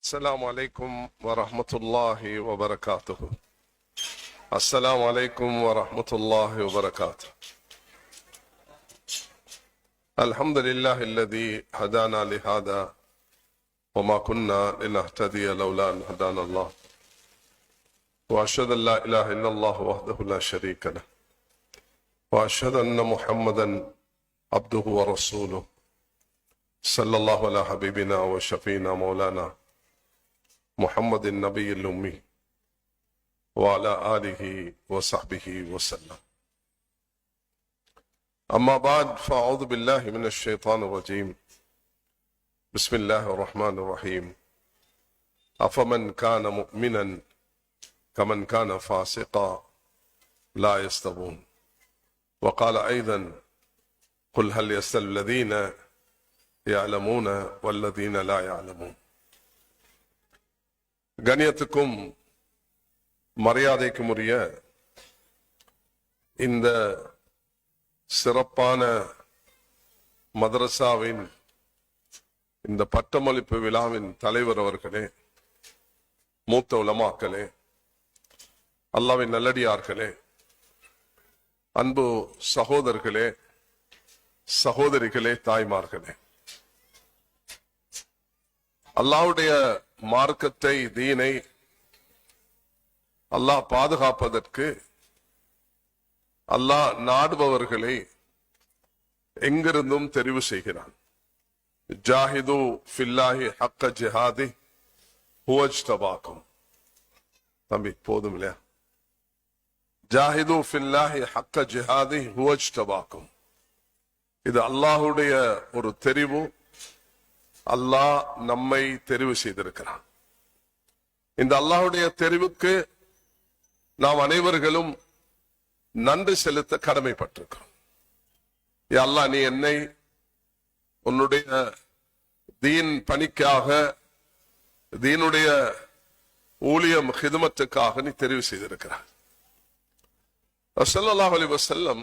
السلام عليكم ورحمة الله وبركاته. السلام عليكم ورحمة الله وبركاته. الحمد لله الذي هدانا لهذا وما كنا لنهتدي لولا أن هدانا الله، وأشهد أن لا إله إلا الله وحده لا شريك له، وأشهد أن محمدا عبده ورسوله، صلى الله على حبيبنا وشفينا مولانا محمد النبي الأمي وعلى آله وصحبه وسلم. أما بعد، فأعوذ بالله من الشيطان الرجيم. بسم الله الرحمن الرحيم. أفمن كان مؤمنا كمن كان فاسقا لا يستوون. وقال أيضا: قل هل يستوي الذين يعلمون والذين لا يعلمون. கண்ணியத்துக்கும் மரியாதைக்கும் உரிய இந்த சிறப்பான மதரசாவின் இந்த பட்டமளிப்பு விழாவின் தலைவர் அவர்களே, மூத்த உலமாக்களே, அல்லாஹ்வின் நல்லடியார்களே, அன்பு சகோதரர்களே, சகோதரிகளே, தாய்மார்களே, அல்லாஹ்வுடைய மார்க்கத்தை, தீனை அல்லாஹ் பாதுகாப்பதற்கு அல்லாஹ் நாடுபவர்களை எங்கிருந்தும் தெரிவு செய்கிறான். ஜாஹிது ஃபில்லாஹி ஹக்க ஜிஹாதி ஹுவஜ்தபாக்கும். தம்பி போதும் இல்லையா? ஜாஹிது ஃபில்லாஹி ஹக்க ஜிஹாதி ஹுவஜ்தபாக்கும். இது அல்லாஹ்வுடைய ஒரு தெரிவு. அல்லாஹ் நம்மை தெரிவு செய்திருக்கிறான். இந்த அல்லாஹ்வுடைய தெரிவுக்கு நாம் அனைவர்களும் நன்றி செலுத்த கடமைப்பட்டிருக்கிறோம். யா அல்லாஹ், நீ என்னை உன்னுடைய தீன் பணிக்காக, தீனுடைய ஊழியம் ஹிதுமத்துக்காக நீ தெரிவு செய்திருக்கிறார். ஸல்லல்லாஹு அலைஹி வஸல்லம்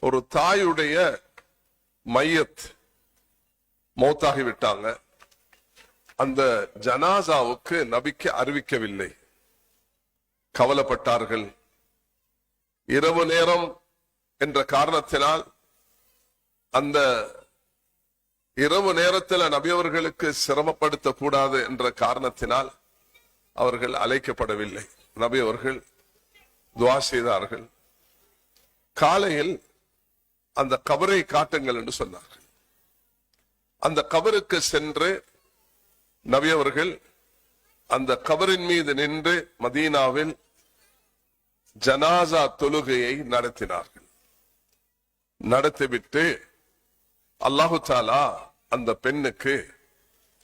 ஒரு தாயுடைய மையத் மௌத்தாகி விட்டாங்க. அந்த ஜனாசாவுக்கு நபிக்கு அறிவிக்கவில்லை. கவலைப்பட்டார்கள். இரவு நேரம் என்ற காரணத்தினால், அந்த இரவு நேரத்தில் நபி அவர்களுக்கு சிரமப்படுத்த கூடாது என்ற காரணத்தினால் அவர்கள் அழைக்கப்படவில்லை. நபி அவர்கள் துஆ செய்தார்கள். காலையில் அந்த கபரை காட்டுங்கள் என்று சொன்னார்கள். அந்த கபருக்கு சென்று நபி அவர்கள் அந்த கபரின் மீது நின்று மதீனாவில் ஜனாசா தொழுகையை நடத்தினார்கள். நடத்திவிட்டு அல்லாஹு தஆலா அந்த பெண்ணுக்கு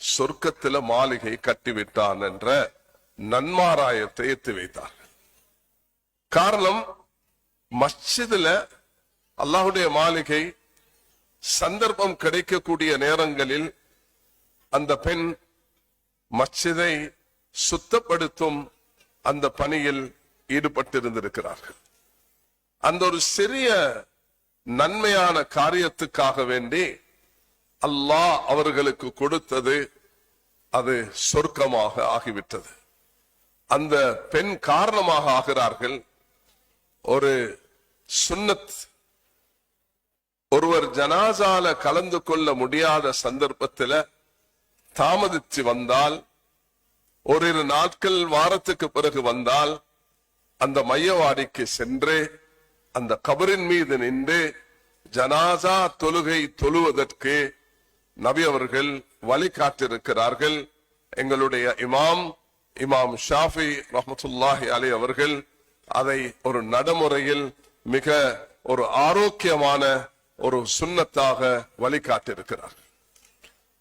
சொர்க்கத்தில மாளிகை கட்டிவிட்டான் என்ற நன்மாராயத்தை எத்தி வைத்தார்கள். காரணம், மஸ்ஜிதுல அல்லாஹுடைய மாளிகை சந்தர்ப்பம் கிடைக்கக்கூடிய நேரங்களில் அந்த பெண் மஸ்ஜிதை சுத்தப்படுத்தும் அந்த பணியில் ஈடுபட்டிருந்திருக்கிறார்கள். அந்த ஒரு சிறிய நன்மையான காரியத்துக்காக வேண்டி அல்லாஹ் அவர்களுக்கு கொடுத்தது அது சொர்க்கமாக ஆகிவிட்டது. அந்த பெண் காரணமாக ஆகிறார்கள். ஒரு சுன்னத், ஒருவர் ஜனாசால கலந்து கொள்ள முடியாத சந்தர்ப்பத்தில் தாமதித்து வந்தால், ஓரிரு நாட்கள் வாரத்துக்கு பிறகு வந்தால், அந்த மையவாடிக்கு சென்று அந்த கபரின் மீது நின்று ஜனாசா தொழுகை தொழுவதற்கு நபி அவர்கள் வழிகாட்டிருக்கிறார்கள். எங்களுடைய இமாம் ஷாஃபி ரஹ்மத்துல்லாஹி அலைஹி அவர்கள் அதை ஒரு நடைமுறையில் மிக ஒரு ஆரோக்கியமான ஒரு சுன்னத்தாக வழிகாட்டிருக்கிறார்கள்.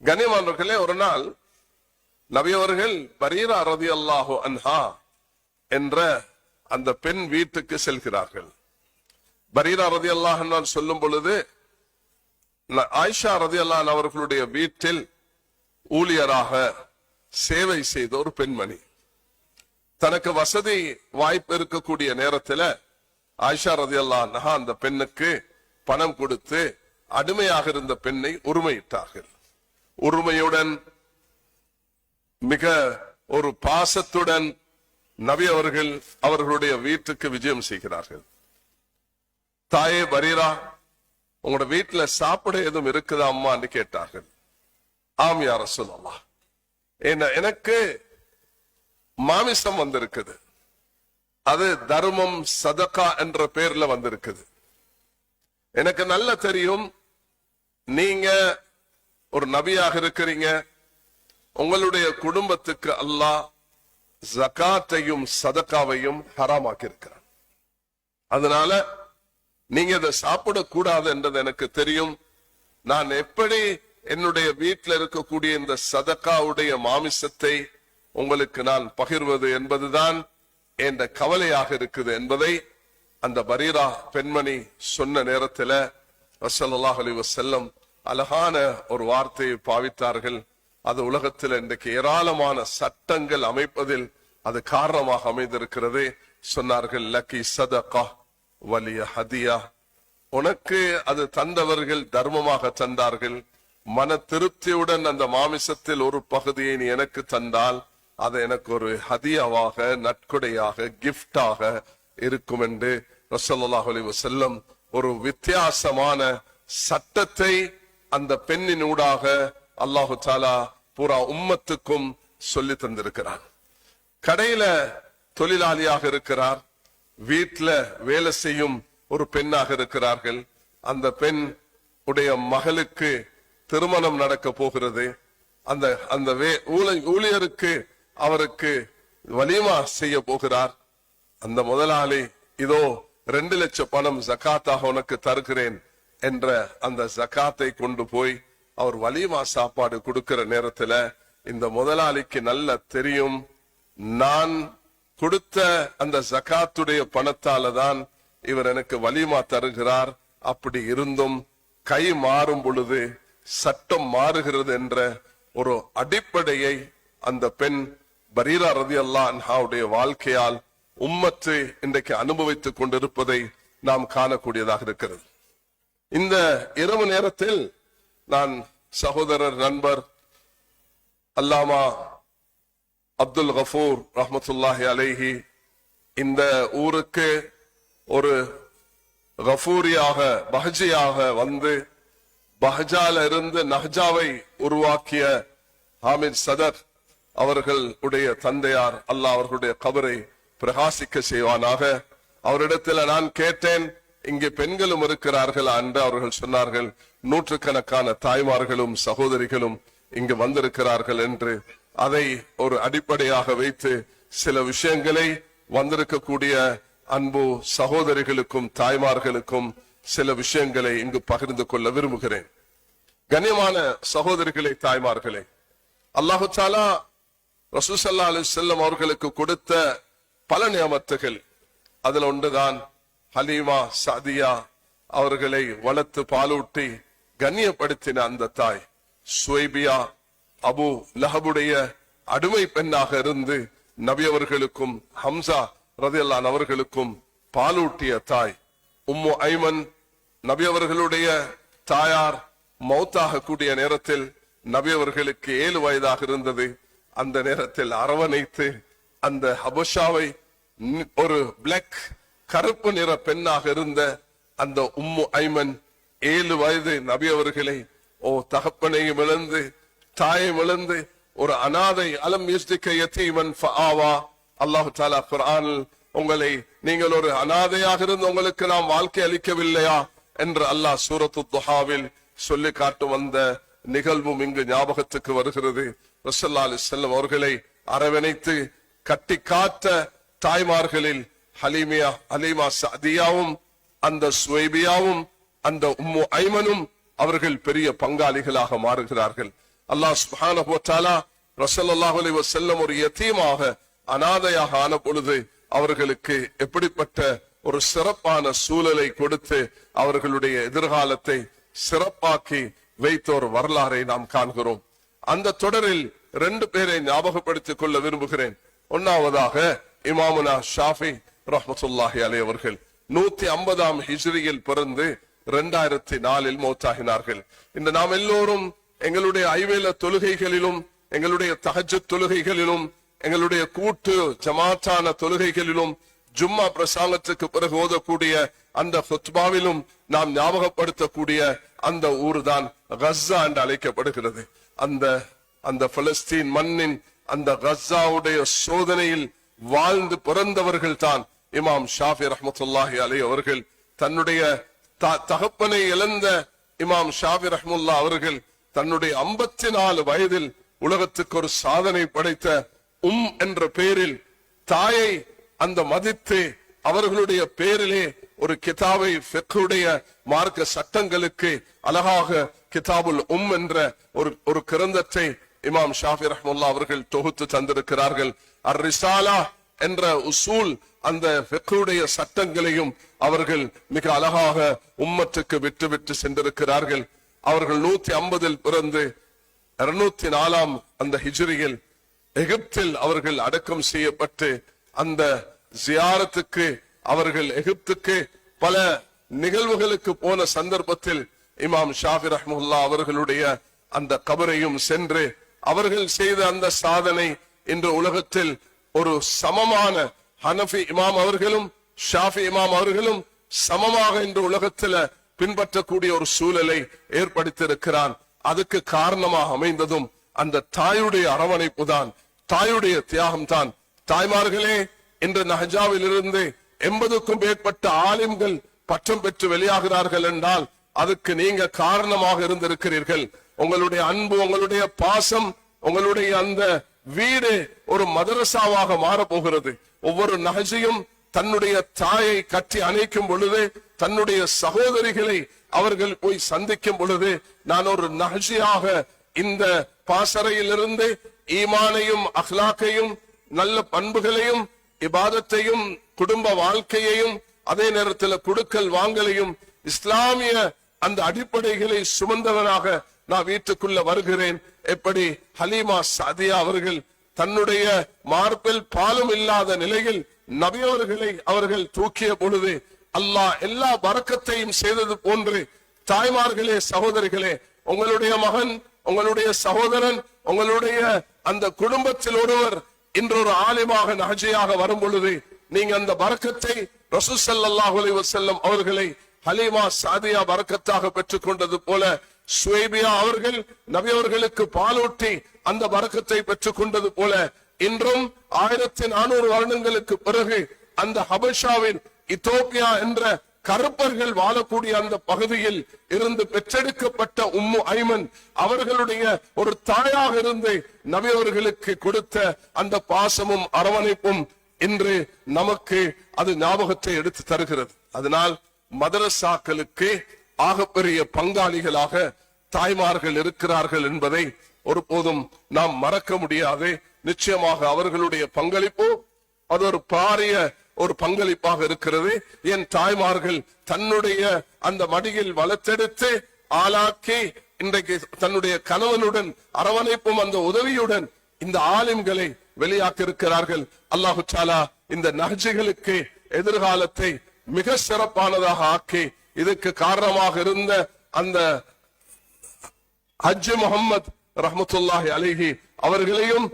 கண்ணியமானவர்களே, ஒரு நாள் நபி அவர்கள் பரீரா ரலியல்லாஹு அன்ஹா என்ற அந்த பெண் வீட்டுக்கு செல்கிறார்கள். பரீரா ரலியல்லாஹு அன்ஹா சொல்லும் பொழுது, ஆயிஷா ரலியல்லாஹு அன்ஹா அவர்களுடைய வீட்டில் ஊழியராக சேவை செய்த ஒரு பெண்மணி. தனக்கு வசதி வாய்ப்பு இருக்கக்கூடிய நேரத்தில் ஆயிஷா ரலியல்லாஹு அன்ஹா அந்த பெண்ணுக்கு பணம் கொடுத்து அடிமையாக இருந்த பெண்ணை உரிமையிட்டார்கள். உரிமையுடன் மிக ஒரு பாசத்துடன் நபி அவர்கள் அவர்களுடைய வீட்டுக்கு விஜயம் செய்கிறார்கள். தாயே பரீரா, உங்களோட வீட்டுல சாப்பிட எதுவும் இருக்குதா அம்மான்னு கேட்டார்கள். ஆம் யா ரசூலல்லாஹ், எனக்கு மாமிசம் வந்திருக்குது, அது தர்மம் சதகா என்ற பெயர்ல வந்திருக்குது. எனக்கு நல்ல தெரியும் நீங்க ஒரு நபியாக இருக்கிறீங்க, உங்களுடைய குடும்பத்துக்கு அல்லாஹ் ஜகாத்தையும் சதகாவையும் ஹராமாக்கி இருக்கிறான். அதனால நீங்க இதை சாப்பிடக்கூடாது என்றது எனக்கு தெரியும். நான் எப்படி என்னுடைய வீட்டில் இருக்கக்கூடிய இந்த சதகாவுடைய மாமிசத்தை உங்களுக்கு நான் பகிர்வது என்பதுதான் என்ற கவலையாக இருக்குது என்பதை அந்த பரீரா பெண்மணி சொன்ன நேரத்தில் ஸல்லல்லாஹு அலைஹி வஸல்லம் அழகான ஒரு வார்த்தையை பாவித்தார்கள். அது உலகத்தில் இன்றைக்கு ஏராளமான சட்டங்கள் அமைப்பதில் அது காரணமாக அமைந்திருக்கிறது. சொன்னார்கள், லக்கி சதகா வலிய ஹதியா, உனக்கு அது தந்தவர்கள் தர்மமாக தந்தார்கள், மன திருப்தியுடன் அந்த மாமிசத்தில் ஒரு பகுதியை நீ எனக்கு தந்தால் அது எனக்கு ஒரு ஹதியாவாக, நட்கொடையாக, கிஃப்டாக இருக்கும் என்று ஸல்லல்லாஹு அலைஹி வஸல்லம் ஒரு வித்தியாசமான சட்டத்தை அந்த பெண்ணினூடாக அல்லாஹு தஆலா பூரா உம்மத்துக்கும் சொல்லி தந்திருக்கிறார். கடையில தொழிலாளியாக இருக்கிறார், வீட்டுல வேலை செய்யும் ஒரு பெண்ணாக இருக்கிறார்கள். அந்த பெண் உடைய மகளுக்கு திருமணம் நடக்க போகிறது. அந்த ஊழியருக்கு அவருக்கு வலிமா செய்ய போகிறார். அந்த முதலாளி, இதோ 2 லட்சம் பணம் ஜகாத்தாக உனக்கு தருகிறேன் என்ற அந்த ஜகாத்தை கொண்டு போய் அவர் வலிமா சாப்பாடு கொடுக்கிற நேரத்துல இந்த முதலாளிக்கு நல்ல தெரியும், நான் கொடுத்த அந்த ஜகாத்துடைய பணத்தால தான் இவர் எனக்கு வலிமா தருகிறார். அப்படி இருந்தும் கை மாறும் பொழுது சட்டம் மாறுகிறது என்ற ஒரு அடிப்படையை அந்த பெண் பரீரா ரலியல்லாஹு அன்ஹாவுடைய வாழ்க்கையால் உம்மத்து இன்றைக்கு அனுபவித்துக் கொண்டிருப்பதை நாம் காணக்கூடியதாக இருக்கிறது. இந்த இரவு நேரத்தில் நான் சகோதரர் நண்பர் அல்லாமா அப்துல் கஃபூர் ரஹ்மத்துல்லாஹி அலைஹி இந்த ஊருக்கு ஒரு கஃபூரியாக பஹஜியாக வந்து பஹஜால இருந்து நஹ்ஜாவை உருவாக்கிய ஹாமித் சதர் அவர்களுடைய தந்தையார் அல்லாஹ் அவர்களுடைய கபரை பிரகாசிக்க செய்வானாக. அவரிடத்தில் நான் கேட்டேன், இங்கே பெண்களும் இருக்கிறார்கள் என்று. அவர்கள் சொன்னார்கள், 100கணக்கான தாய்மார்களும் சகோதரிகளும் இங்கு வந்திருக்கிறார்கள் என்று. அதை ஒரு அடிப்படையாக வைத்து சில விஷயங்களை வந்திருக்கக்கூடிய அன்பு சகோதரிகளுக்கும் தாய்மார்களுக்கும் சில விஷயங்களை இங்கு பகிர்ந்து கொள்ள விரும்புகிறேன். கண்ணியமான சகோதரிகளே, தாய்மார்களே, அல்லாஹு தஆலா ரசூல் ஸல்லல்லாஹு அலைஹி வஸல்லம் அவர்களுக்கு கொடுத்த பல நியமத்துகள், அதுல ஒன்றுதான் ஹலீமா சாதியா அவர்களை வளர்த்து பாலூட்டி கண்ணியப்படுத்தின அந்த தாய். சுவைபியா அபு லஹபுடைய அடிமை பெண்ணாக இருந்து நபி அவர்களுக்கும் ஹம்சா ரலியல்லாஹு அன்ஹு அவர்களுக்கும் பாலூட்டிய தாய். உம்மு ஐமன் நபி அவர்களுடைய தாயார் மௌத்தாக கூடிய நேரத்தில் நபி அவர்களுக்கு 7 வயதாக இருந்தது. அந்த நேரத்தில் அரவணைத்து அந்த ஹபஷாவை ஒரு பிளாக் கருப்பு நிற பெண்ணாக இருந்த அந்த உம்மு ஐமன் 7 வயது நபி அவர்களை தகப்பனையும் இழந்து தாயையும் இழந்து ஒரு அனாதை, அலம் யுஸ்திக யதீமன் ஃபஆவா, அல்லாஹ் தஆலா குர்ஆனில் உங்களை நீங்கள் ஒரு அனாதையாக இருந்து உங்களுக்கு நாம் வாழ்க்கை அளிக்கவில்லையா என்று அல்லாஹ் சூரத்து துஹாவில் சொல்லி காட்டு வந்த நிகழ்வும் இங்கு ஞாபகத்துக்கு வருகிறது. ரசூலுல்லாஹி அலைஹி வஸல்லம் அவர்களை அரவணைத்து கட்டி காத்த தாய்மார்களில் ஹலீமா சஅதியாவும் அந்த சுவைபியாவும் அந்த உம்மு ஐமனும் அவர்கள் பெரிய பங்காளிகளாக மாறுகிறார்கள். அல்லாஹ் சுப்ஹானஹு வ தஆலா ரசூலுல்லாஹி அலைஹி வஸல்லம் ஒரு யதீமாக அனாதையாக ஆன பொழுது அவர்களுக்கு எப்படிப்பட்ட ஒரு சிறப்பான சூழலை கொடுத்து அவர்களுடைய எதிர்காலத்தை சிறப்பாக்கி வைத்த ஒரு வரலாறை நாம் காண்கிறோம். அந்த தொடரில் 2 பேரை ஞாபகப்படுத்திக் கொள்ள விரும்புகிறேன். ஒன்னாவதாக இமாமுனா ஷாஃபி ரஹ்மத்துல்லாஹி அலைஹி அவர்கள் 150ஆம் ஹிஜ்ரியில் பிறந்து 2004 மௌத்தாகினார்கள். இந்த நாம் எல்லோரும் எங்களுடைய ஐவேள தொழுகைகளிலும் எங்களுடைய தஹஜ்ஜுத் தொழுகைகளிலும் எங்களுடைய கூட்டு ஜமாத்தான தொழுகைகளிலும் ஜும்மா பிரசாங்கத்துக்கு பிறகு ஓதக்கூடிய அந்த ஹுத்பாவிலும் நாம் ஞாபகப்படுத்தக்கூடிய அந்த ஊர் தான் கஸ்ஸா என்று அழைக்கப்படுகிறது. அந்த பலஸ்தீன் மண்ணின் அந்த கஸ்ஸாவுடைய சோதனையில் வாழ்ந்து பிறந்தவர்கள் தான் இமாம் ஷாஃபி ரஹ்மத்துல்லாஹி அலைஹி அவர்கள். தன்னுடைய தகப்பனை இழந்த இமாம் ஷாஃபி ரஹ்முல்லா அவர்கள் தன்னுடைய 54 வயதில் உலகத்துக்கு ஒரு சாதனை படைத்த என்ற பெயரில் தாயை அந்த மதித்து அவர்களுடைய பேரிலே ஒரு கிதாபை ஃபிக்ஹுடைய மார்க்க சட்டங்களுக்கு அழகாக கிதாபுல் என்ற ஒரு கிரந்தத்தை இமாம் ஷாஃபி ரஹ்முல்லா அவர்கள் தொகுத்து தந்திருக்கிறார்கள். அர் ரிசாலா என்ற உசூல் அந்த ஃபிக்ஹுடைய சட்டங்களையும் அவர்கள் மிக அழகாக உம்மத்துக்கு விட்டு சென்றிருக்கிறார்கள். அவர்கள் 150 பிறந்து 204 அந்த ஹிஜ்ரியில் எகிப்தில் அவர்கள் அடக்கம் செய்யப்பட்டு அந்த ஜியாரத்துக்கு அவர்கள் எகிப்துக்கு பல நிகழ்வுகளுக்கு போன சந்தர்ப்பத்தில் இமாம் ஷாஃபி ரஹ்மத்துல்லாஹி அவர்களுடைய அந்த கபரையும் சென்று அவர்கள் செய்த அந்த சாதனை இன்று உலகத்தில் ஒரு சமமான ஹனஃபி இமாம் அவர்களும் ஷாஃபி இமாம் அவர்களும் சமமாக இன்று உலகத்தில் பின்பற்றக்கூடிய ஒரு சூழலை ஏற்படுத்தியிருக்கிறான். அதுக்கு காரணமாக அமைந்ததும் அந்த தாயுடைய அரவணைப்பு தான், தாயுடைய தியாகம் தான். தாய்மார்களே, இன்று நஹஜாவில் இருந்து 80க்கும் மேற்பட்ட ஆலிம்கள் பட்டம் பெற்று வெளியாகிறார்கள் என்றால் அதுக்கு நீங்க காரணமாக இருந்திருக்கிறீர்கள். உங்களுடைய அன்பு, உங்களுடைய பாசம், உங்களுடைய அந்த வீடு ஒரு மதரசாவாக மாறப்போகிறது. ஒவ்வொரு நஹஜியும் தன்னுடைய தாயை கட்டி அணைக்கும் பொழுது, தன்னுடைய சகோதரிகளை அவர்கள் போய் சந்திக்கும் பொழுது, நான் ஒரு நஹஜியாக இந்த பாசறையிலிருந்து ஈமானையும் அஹ்லாக்கையும் நல்ல பண்புகளையும் இபாதத்தையும் குடும்ப வாழ்க்கையையும் அதே நேரத்தில் கொடுக்கல் வாங்கலையும் இஸ்லாமிய அந்த அடிப்படைகளை சுமந்தவனாக நான் வீட்டுக்குள்ள வருகிறேன். எப்படி ஹலீமா சாதியா அவர்கள் தன்னுடைய மார்பில் பாலும் இல்லாத நிலையில் நபியவர்களை அவர்கள் தூக்கிய பொழுது அல்லாஹ் எல்லா பரக்கத்தையும் செய்தது போன்று, தாய்மார்களே, சகோதரிகளே, உங்களுடைய மகன், உங்களுடைய சகோதரன், உங்களுடைய அந்த குடும்பத்தில் ஒருவர் இன்றொரு ஆலிமாக நஹஜியாக வரும் பொழுது நீங்க அந்த பரக்கத்தை ரசூல் ஸல்லல்லாஹு அலைஹி வஸல்லம் அவர்களை ஹலீமா சாதியா பரக்கத்தாக பெற்றுக் கொண்டது போல சுவைபியா அவர்கள் நபி அவர்களுக்கு பாலூட்டி அந்த பரக்கத்தை பெற்றுக் கொண்டது போல இன்றும் 1400 வருடங்களுக்கு பிறகு அந்த ஹபஷாவின் இத்தோப்பியா என்ற கருப்பர்கள் வாழக்கூடிய அந்த பகுதியில் இருந்து பெற்றெடுக்கப்பட்ட உம்மு ஐமன் அவர்களுடைய ஒரு தாயாக இருந்து நபி அவர்களுக்கு கொடுத்த அந்த பாசமும் அரவணைப்பும் இன்று நமக்கு அது ஞாபகத்தை எடுத்து தருகிறது. அதனால் மதரசாக்களுக்கு ஆகப்பெரிய பங்காளிகளாக தாய்மார்கள் இருக்கிறார்கள் என்பதை ஒருபோதும் நாம் மறக்க முடியாது. நிச்சயமாக அவர்களுடைய பங்களிப்பு அது ஒரு பாரிய ஒரு பங்களிப்பாக இருக்கிறது. என் தாய்மார்கள் தன்னுடைய அந்த மடியில் வளர்த்தெடுத்து ஆளாக்கி இன்றைக்கு தன்னுடைய கணவனுடன் அரவணைப்பும் அந்த உதவியுடன் இந்த ஆலிம்களை வெளியாக்கி இருக்கிறார்கள். அல்லாஹு தஆலா இந்த நஹ்ஜிகளுக்கு எதிர்காலத்தை மிக சிறப்பானதாக ஆக்கி இதுக்கு காரணமாக இருந்த அந்த ஹஜ்ஜி முஹம்மது ரஹ்மத்துல்லாஹி அலைஹி அவர்களையும்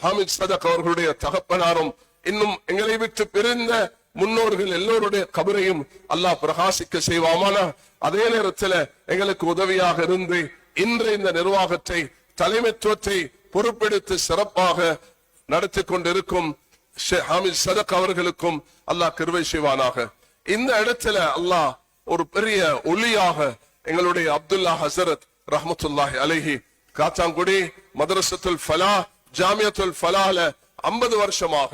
ஹாமித் சதக் அவர்களுடைய தகப்பனாரும் இன்னும் எங்களை விட்டு பிரிந்த முன்னோர்கள் எல்லோருடைய கபரையும் அல்லாஹ் பிரகாசிக்க செய்வாமான. அதே நேரத்தில் எங்களுக்கு உதவியாக இருந்து இன்று இந்த நிர்வாகத்தை தலைமைத்துவத்தை பொறுப்பெடுத்து சிறப்பாக நடத்தி கொண்டிருக்கும் ஹாமித் சதக் அவர்களுக்கும் அல்லாஹ் கிருபை செய்வானாக. இந்த இடத்துல அல்லாஹ் ஒரு பெரிய ஒளியாக எங்களுடைய அப்துல்லா ஹசரத் ரஹ்மத்துல்லாஹி அலைஹி காத்தாங்குடி மதரசத்துல் ஃபலா ஜாமியத்துல் ஃபலால 50 வருஷமாக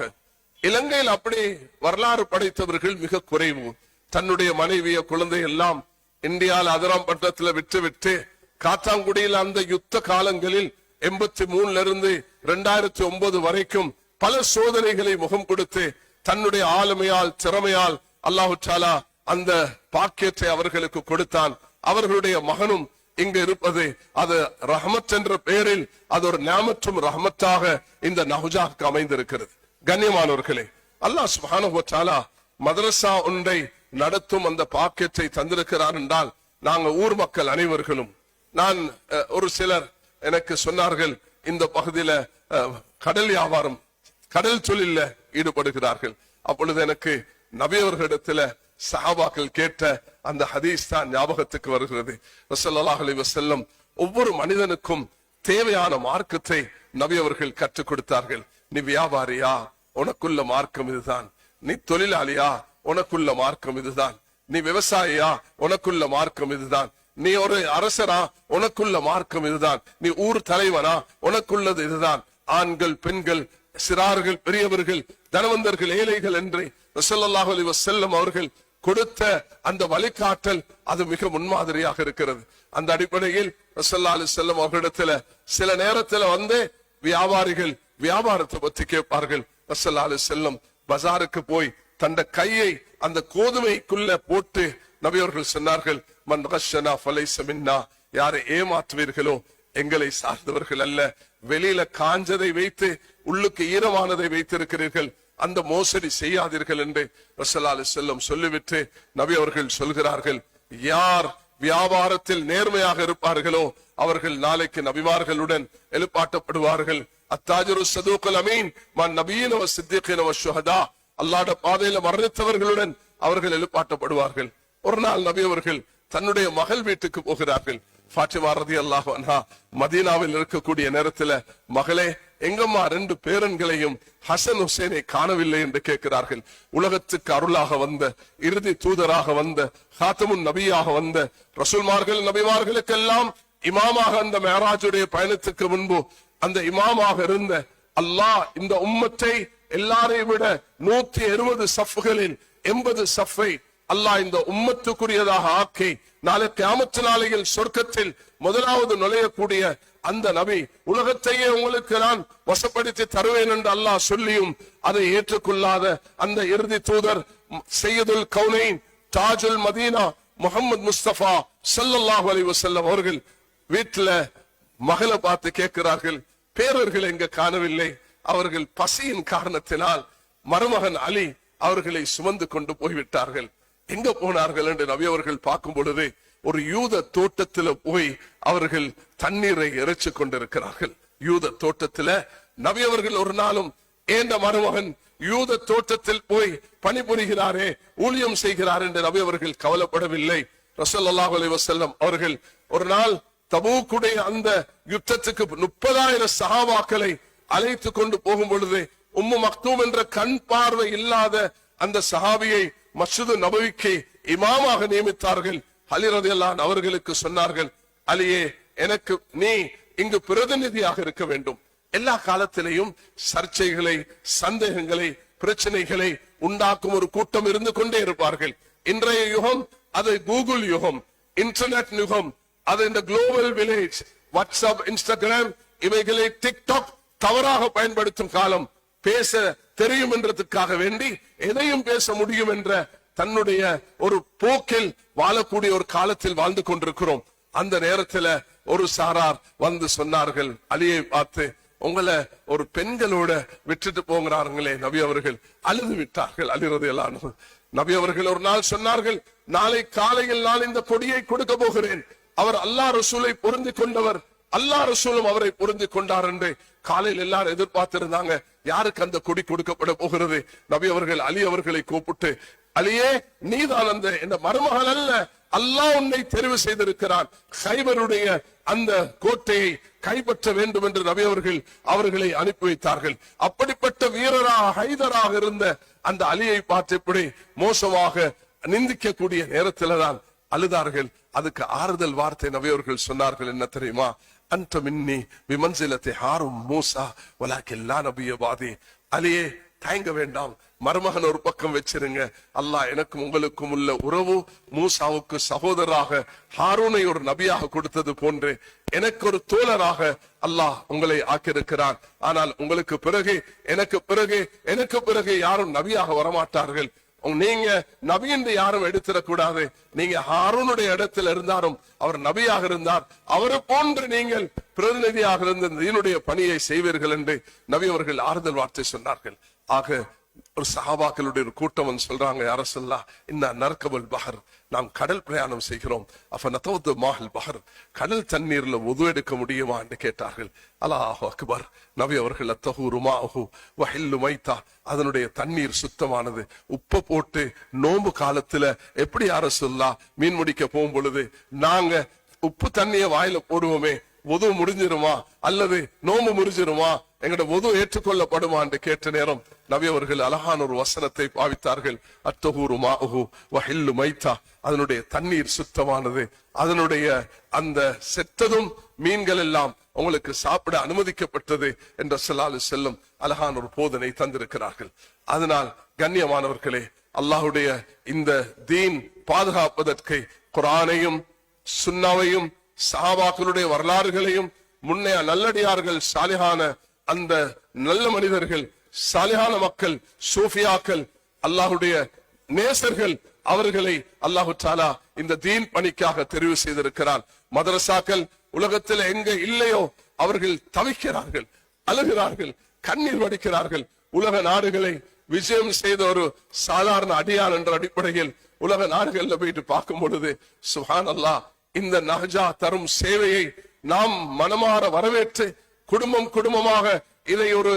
இலங்கையில் அப்படி வரலாறு படைத்தவர்கள் மிக குறைவு. தன்னுடைய மனைவிய குழந்தை எல்லாம் இந்தியாவில் அதிராம்பட்டினத்தில் விட்டு காத்தாங்குடியில் அந்த யுத்த காலங்களில் 83 இருந்து 2009 வரைக்கும் பல சோதனைகளை முகம் கொடுத்து தன்னுடைய ஆளுமையால் திறமையால் அல்லாஹு தஆலா அந்த பாக்கியத்தை அவர்களுக்கு கொடுத்தான். அவர்களுடைய மகனும் இங்கு இருப்பது அது ரஹமத் என்ற பெயரில் அது ஒரு நியாமத்தும் ரஹமத்தாக இந்த நஹ்ஜாக்கு அமைந்திருக்கிறது. கண்ணியமானவர்களே, அல்லாஹ் சுப்ஹானஹு வ தஆலா மதரசா ஒன்றை நடத்தும் அந்த பாக்கியத்தை தந்திருக்கிறார் என்றால் நாங்க ஊர் மக்கள் அனைவர்களும், நான் ஒரு சிலர் எனக்கு சொன்னார்கள், இந்த பகுதியில கடல் வியாபாரம், கடல் தொழில ஈடுபடுகிறார்கள். அப்பொழுது எனக்கு நபி அவர்களிடத்துல சஹாபாக்கள் கேட்ட அந்த ஹதீஸ் தான் ஞாபகத்துக்கு வருகிறது. ஸல்லல்லாஹு அலைஹி வஸல்லம் ஒவ்வொரு மனிதனுக்கும் தேவையான மார்க்கத்தை நபி அவர்கள் கற்றுக் கொடுத்தார்கள். நீ வியாபாரியா, உனக்குள்ள மார்க்கம் இதுதான். நீ தொழிலாளியா, உனக்குள்ள மார்க்கம் இதுதான். நீ விவசாயியா, உனக்குள்ள மார்க்கம் இதுதான். நீ ஒரு அரசரா, உனக்குள்ள மார்க்கம் இதுதான். நீ ஊர் தலைவனா, உனக்குள்ளது இதுதான். ஆண்கள், பெண்கள், சிறார்கள், பெரியவர்கள், தனவந்தர்கள், ஏழைகள் என்று ஸல்லல்லாஹு அலைஹி வஸல்லம் அவர்கள் கொடுத்த அந்த வழிகாட்டல் அது மிக முன்மாதிரியாக இருக்கிறது. அந்த அடிப்படையில் ஸல்லல்லாஹு அலைஹி வஸல்லம் அவர்களிடத்துல சில நேரத்துல வந்து வியாபாரிகள் வியாபாரத்தை பத்தி கேட்பார்கள். ஸல்லல்லாஹு அலைஹி வஸல்லம் பஜாருக்கு போய் தந்த கையை அந்த கோதுமைக்குள்ள போட்டு நபி அவர்கள் சொன்னார்கள், மன் கஷனா ஃபலைஸ மின்னா, யாரை ஏமாற்றுவீர்களோ எங்களை சார்ந்தவர்கள் அல்ல. வெளியில காஞ்சதை வைத்து உள்ளுக்கு ஈரமானதை வைத்திருக்கிறீர்கள், அந்த மோசடி செய்யாதீர்கள் என்று ஸல்லல்லாஹு அலைஹி வஸல்லம் சொல்லிவிட்டு நபி அவர்கள் சொல்கிறார்கள், யார் வியாபாரத்தில் நேர்மையாக இருப்பார்களோ அவர்கள் நாளைக்கு நபிமார்களுடன் எழுப்பாட்டப்படுவார்கள். அத்தாஜிரு ஸதூகுல் அமீன் மன் நபியீன வ ஸித்தீகீன வ ஷுஹதா, அல்லாஹ்வுடைய பாதையில மரணித்தவர்களுடன் அவர்கள் எழுப்பாட்டப்படுவார்கள். ஒரு நாள் நபி அவர்கள் தன்னுடைய மகள் வீட்டுக்கு போகிறார்கள். ஃபாத்திமா ரலியல்லாஹு அன்ஹா மதீனாவில் இருக்கக்கூடிய நேரத்துல, மகளே எங்கம்மா 2 பேரன்களையும் ஹசன் ஹுசைனை காணவில்லை என்று கேட்கிறார்கள். உலகத்துக்கு அருளாக வந்த, இறுதி தூதராக வந்த, ஹாத்தமுன் நபியாக வந்த ரசூல்மார்கள், நபிமார்களுக்கெல்லாம் இமாமாக அந்த மேராஜுடைய பயணத்துக்கு முன்பு அந்த இமாமாக இருந்த அல்லாஹ் இந்த உம்மத்தை எல்லாரையும் விட 160 சஃப்களில் 80 சஃப்பை அல்லாஹ் இந்த உம்மத்துக்குரியதாக ஆக்கி நாளை கியாமத் நாளையில் சொர்க்கத்தில் முதலாவது நுழையக்கூடிய அந்த நபி, உலகத்தையே உங்களுக்கு நான் வசப்படுத்தி தருவேன் என்று அல்லாஹ் சொல்லியும் அதை ஏற்றுக்கொள்ளாத அந்த இறுதி தூதர் சையதுல் கௌனைன் தாஜுல் மதீனா முஹம்மது முஸ்தபா ஸல்லல்லாஹு அலைஹி வஸல்லம் அவர்கள் வீட்டுல மகளை பார்த்து கேட்கிறார்கள், பேரர்கள் எங்க காணவில்லை. அவர்கள் பசியின் காரணத்தினால் மருமகன் அலி அவர்களை சுமந்து கொண்டு போய்விட்டார்கள். எங்க போனார்கள் என்று நபி அவர்கள் பார்க்கும் பொழுது ஒரு யூத தோட்டத்துல போய் அவர்கள் தண்ணீரை இறைச்சு கொண்டிருக்கிறார்கள். யூத தோட்டத்துல நபி அவர்கள் ஒரு நாளும் ஏண்ட மருமகன் யூத தோட்டத்தில் போய் பணிபுரிகிறாரே, ஊழியம் செய்கிறார் என்று நபி அவர்கள் கவலைப்படவில்லை. ரசூலுல்லாஹி அலைஹி வஸல்லம் அவர்கள் ஒரு நாள் தபூக்குடைய அந்த யுத்தத்துக்கு 30,000 சஹாபாக்களை அழைத்து கொண்டு போகும் பொழுது உம்மு மக்தூம் என்ற கண் பார்வை இல்லாத அந்த சஹாபியை மஸ்ஜிது நபவிக்கு இமாமாக நியமித்தார்கள். அலி ரலியல்லாஹு அன்ஹு அவர்களுக்கு சொன்னார்கள், அலியே, எனக்கு நீ இங்கு பிரதிநிதியாக இருக்க வேண்டும். எல்லா காலத்திலேயும் சர்ச்சைகளை, சந்தேகங்களை, பிரச்சனைகளை உண்டாக்கும் ஒரு கூட்டம் இருந்து கொண்டே இருப்பார்கள். இன்றைய யுகம் அது கூகுள் யுகம், இன்டர்நெட் யுகம், அது இந்த குளோபல் வில்லேஜ், வாட்ஸ்அப், இன்ஸ்டாகிராம், இவைகளை டிக்டாக் தவறாக பயன்படுத்தும் காலம். பேச தெரியும் என்றதுக்காக வேண்டி எதையும் பேச முடியும் என்ற தன்னுடைய ஒரு போக்கில் வாழக்கூடிய ஒரு காலத்தில் வாழ்ந்து கொண்டிருக்கிறோம். அந்த நேரத்துல ஒரு சாரார் வந்து சொன்னார்கள், அலியை பார்த்து, உங்களை ஒரு பெண்களோட விட்டுட்டு போகிறார்களே நபி அவர்கள். அழுது விட்டார்கள் அலி ரலியல்லாஹு அன்ஹு. நபி அவர்கள் ஒரு நாள் சொன்னார்கள், நாளை காலையில் நான் இந்த கொடியை கொடுக்க போகிறேன். அவர் அல்லாஹ் ரசூலை பொருந்தி கொண்டவர், அல்லாஹ் ரசூலும் அவரை பொருந்தி கொண்டார் என்று காலையில் எல்லாரும் எதிர்பார்த்திருந்தாங்க. யாருக்கு அந்த கொடி கொடுக்கப்பட போகிறது? நபி அவர்கள் அலி அவர்களை கூப்பிட்டு, அலியே, நீதான் அந்த இந்த மருமகள் அல்ல, அல்லாஹ் உன்னை தெரிவு செய்திருக்கிறான். கைபருடைய அந்த கோட்டையை கைப்பற்ற வேண்டும் என்று நபி அவர்கள் அவர்களை அனுப்பி வைத்தார்கள். அப்படிப்பட்ட வீரராக ஹைதராக இருந்த அந்த அலியை பார்த்து இப்படி மோசமாக நிந்திக்கக்கூடிய நேரத்தில்தான் அழுதார்கள். அதுக்கு ஆறுதல் வார்த்தை நபி அவர்கள் சொன்னார்கள், என்ன தெரியுமா? அன்ட மின்னி பிமன்சிலத்தி ஹாரும் மூசா வலாக்கின் லா நபிய பாதி. அலியே, தயங்க வேண்டாம், மருமகன் ஒரு பக்கம் வச்சிருங்க. அல்லாஹ் எனக்கும் உங்களுக்கும் உள்ள உறவு மூசாவுக்கு சகோதரராக ஹாரூனை ஒரு நபியாக கொடுத்தது போன்று எனக்கு ஒரு தோழராக அல்லாஹ் உங்களை ஆக்கியிருக்கிறான். ஆனால் உங்களுக்கு பிறகு எனக்கு பிறகு யாரும் நபியாக வரமாட்டார்கள். நீங்க நபி என்று யாரும் எடுத்துடக்கூடாது. நீங்க ஹாரூனுடைய இடத்தில் இருந்தாலும் அவர் நபியாக இருந்தார், அவரை போன்று நீங்கள் பிரதிநிதியாக இருந்த தீனுடைய பணியை செய்வீர்கள் என்று நபி அவர்கள் ஆறுதல் வார்த்தை சொன்னார்கள். ஆக ஒரு சஹாபாக்களுடைய ஒரு கூட்டம் சொல்றாங்க, யார சொல்லா இன்ன நர்கபுல் பஹர், நாம் கடல் பிரயாணம் செய்கிறோம், அப்ப நதவது மாஹல் பஹர், கடல் தண்ணீர்ல உது எடுக்க முடியுமா என்று கேட்டார்கள். அல்லாஹு அக்பர். நபி அவர்கள் அத்தஹூரு மாஹு வஹில்லு மைத்தா, அதனுடைய தண்ணீர் சுத்தமானது. உப்பை போட்டு நோம்பு காலத்துல எப்படி யார சொல்லா மீன் முடிக்க போகும் பொழுது நாங்க உப்பு தண்ணிய வாயில போடுவோமே, உது முடிஞ்சிருமா அல்லது நோம்பு முடிஞ்சிருமா, எங்கட உது ஏற்றுக்கொள்ளப்படுமா என்று கேட்ட நேரம் நபி அவர்கள் அழகான ஒரு வசனத்தை பாவித்தார்கள். அத்தஹூரு மாஹு வஹில்லு மைத்தா, அதனுடைய தண்ணீர் சுத்தமானது, அதனுடைய அந்த செத்ததும் மீன்கள் எல்லாம் உங்களுக்கு சாப்பிட அனுமதிக்கப்பட்டது என்ற ஸல்லல்லாஹு அலைஹி வஸல்லம் அழகான ஒரு போதனை தந்திருக்கிறார்கள். அதனால் கண்ணியமானவர்களே, அல்லாஹ்வுடைய இந்த தீன் பாதுகாப்பதற்கு குர்ஆனையும் சுன்னாவையும் சஹாபாக்களுடைய வரலாறுகளையும் முன்னைய நல்லடியார்கள், சாலிஹான அந்த நல்ல மனிதர்கள், சாலிஹான மக்கள், சூஃபியாக்கள், அல்லாஹுடைய நேசர்கள், அவர்களை அல்லாஹு தஆலா இந்த தீன் பணிக்காக தெரிவு செய்திருக்கிறார். மதரசாக்கள் உலகத்தில் எங்க இல்லையோ அவர்கள் தவிக்கிறார்கள், அழுகிறார்கள், கண்ணீர் வடிக்கிறார்கள். உலக நாடுகளை விஜயம் செய்த ஒரு சாதாரண அடியான் என்ற அடிப்படையில் உலக நாடுகள்ல போயிட்டு பார்க்கும் பொழுது சுப்ஹானல்லாஹ், இந்த நஹ்ஜா தரும் சேவையை நாம் மனமாற வரவேற்று குடும்பம் குடும்பமாக இதை ஒரு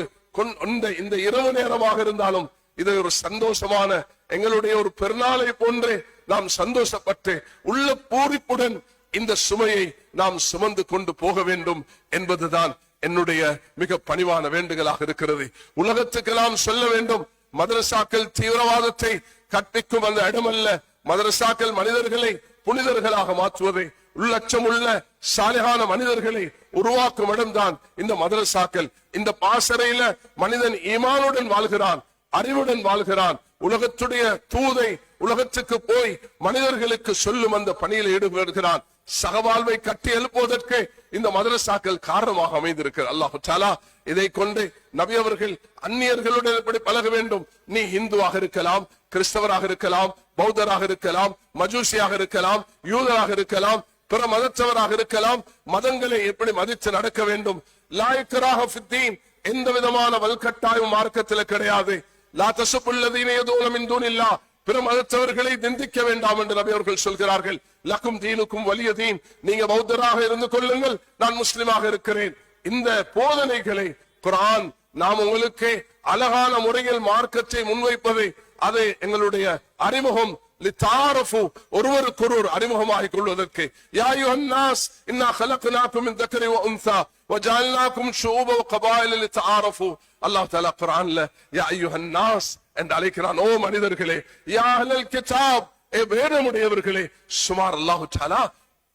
இந்த இரவு நேரமாக இருந்தாலும் இதை ஒரு சந்தோஷமான எங்களுடைய ஒரு பெருநாளை போன்றே நாம் சந்தோஷப்பட்டு உள்ள பூரிப்புடன் இந்த சுமையை நாம் சுமந்து கொண்டு போக வேண்டும் என்பதுதான் என்னுடைய மிக பணிவான வேண்டுதலாக இருக்கிறது. உலகத்துக்கெல்லாம் சொல்ல வேண்டும், மதரசாக்கள் தீவிரவாதத்தை கற்பிக்கும் அந்த இடமல்ல. மதரசாக்கள் மனிதர்களை புனிதர்களாக மாற்றுவதை, உள்ளட்சம் உள்ள சாலிஹான மனிதர்களை உருவாக்கும் இடம்தான் இந்த மதரசாக்கள். இந்த பாசறையில மனிதன் ஈமானுடன் வாழ்கிறான், அறிவுடன் வாழ்கிறான். உலகத்துடைய தூதை உலகத்துக்கு போய் மனிதர்களுக்கு சொல்லும் அந்த பணியில் ஈடுபடுகிறான். சகவாழ்வை கட்டி எழுப்புவதற்கு இந்த மதரசாக்கள் காரணமாக அமைந்திருக்கிறது. அல்லாஹு தஆலா இதை கொண்டு நபி அவர்கள் அந்நியர்களுடன் எப்படி பழக வேண்டும். நீ இந்துவாக இருக்கலாம், கிறிஸ்தவராக இருக்கலாம், பௌத்தராக இருக்கலாம், மஜூசியாக இருக்கலாம், யூதராக இருக்கலாம், பிற மதத்தவராக இருக்கலாம், மதங்களை எப்படி மதித்து நடக்க வேண்டும். லா இக்ராஹ ஃபித்தீன், எந்த விதமான வல்கட்டாயும் மார்க்கத்தில் கிடையாது. லா தஸுபுல்லதீன யதுன மின் தூனில்லாஹ், பிற மதத்தவர்களை நிந்திக்க வேண்டாம் என்று நபி அவர்கள் சொல்கிறார்கள். லக்கும் தீனுக்கும் வலிய தீன், நீங்க பௌத்தராக இருந்து கொள்ளுங்கள், நான் முஸ்லிமாக இருக்கிறேன். இந்த போதனைகளை குர்ஆன் நாம் உங்களுக்கு அழகான முறையில் மார்க்கத்தை முன்வைப்பதை, அதை எங்களுடைய அறிமுகம் லிதாரஃபு, ஒருவருக்கொருவர் அறிமுகமாகிக் கொள்வதற்கு. யா அய்யுஹன் நாஸ் இன்னா ஹலக்னாகும் மின் தக்ரி வ உன்ஸா வஜஅல்னாகும் ஷுஊப வ கபாயில லிதாரஃபு. அல்லாஹ் தஆலா குர்ஆன்ல யா அய்யுஹன் நாஸ் என்று அழைக்கிறான். ஓ மனிதர்களே, யா அஹ்லல் கிதாப், வேதமுடையவர்களே. சுமார் அல்லாஹு தஆலா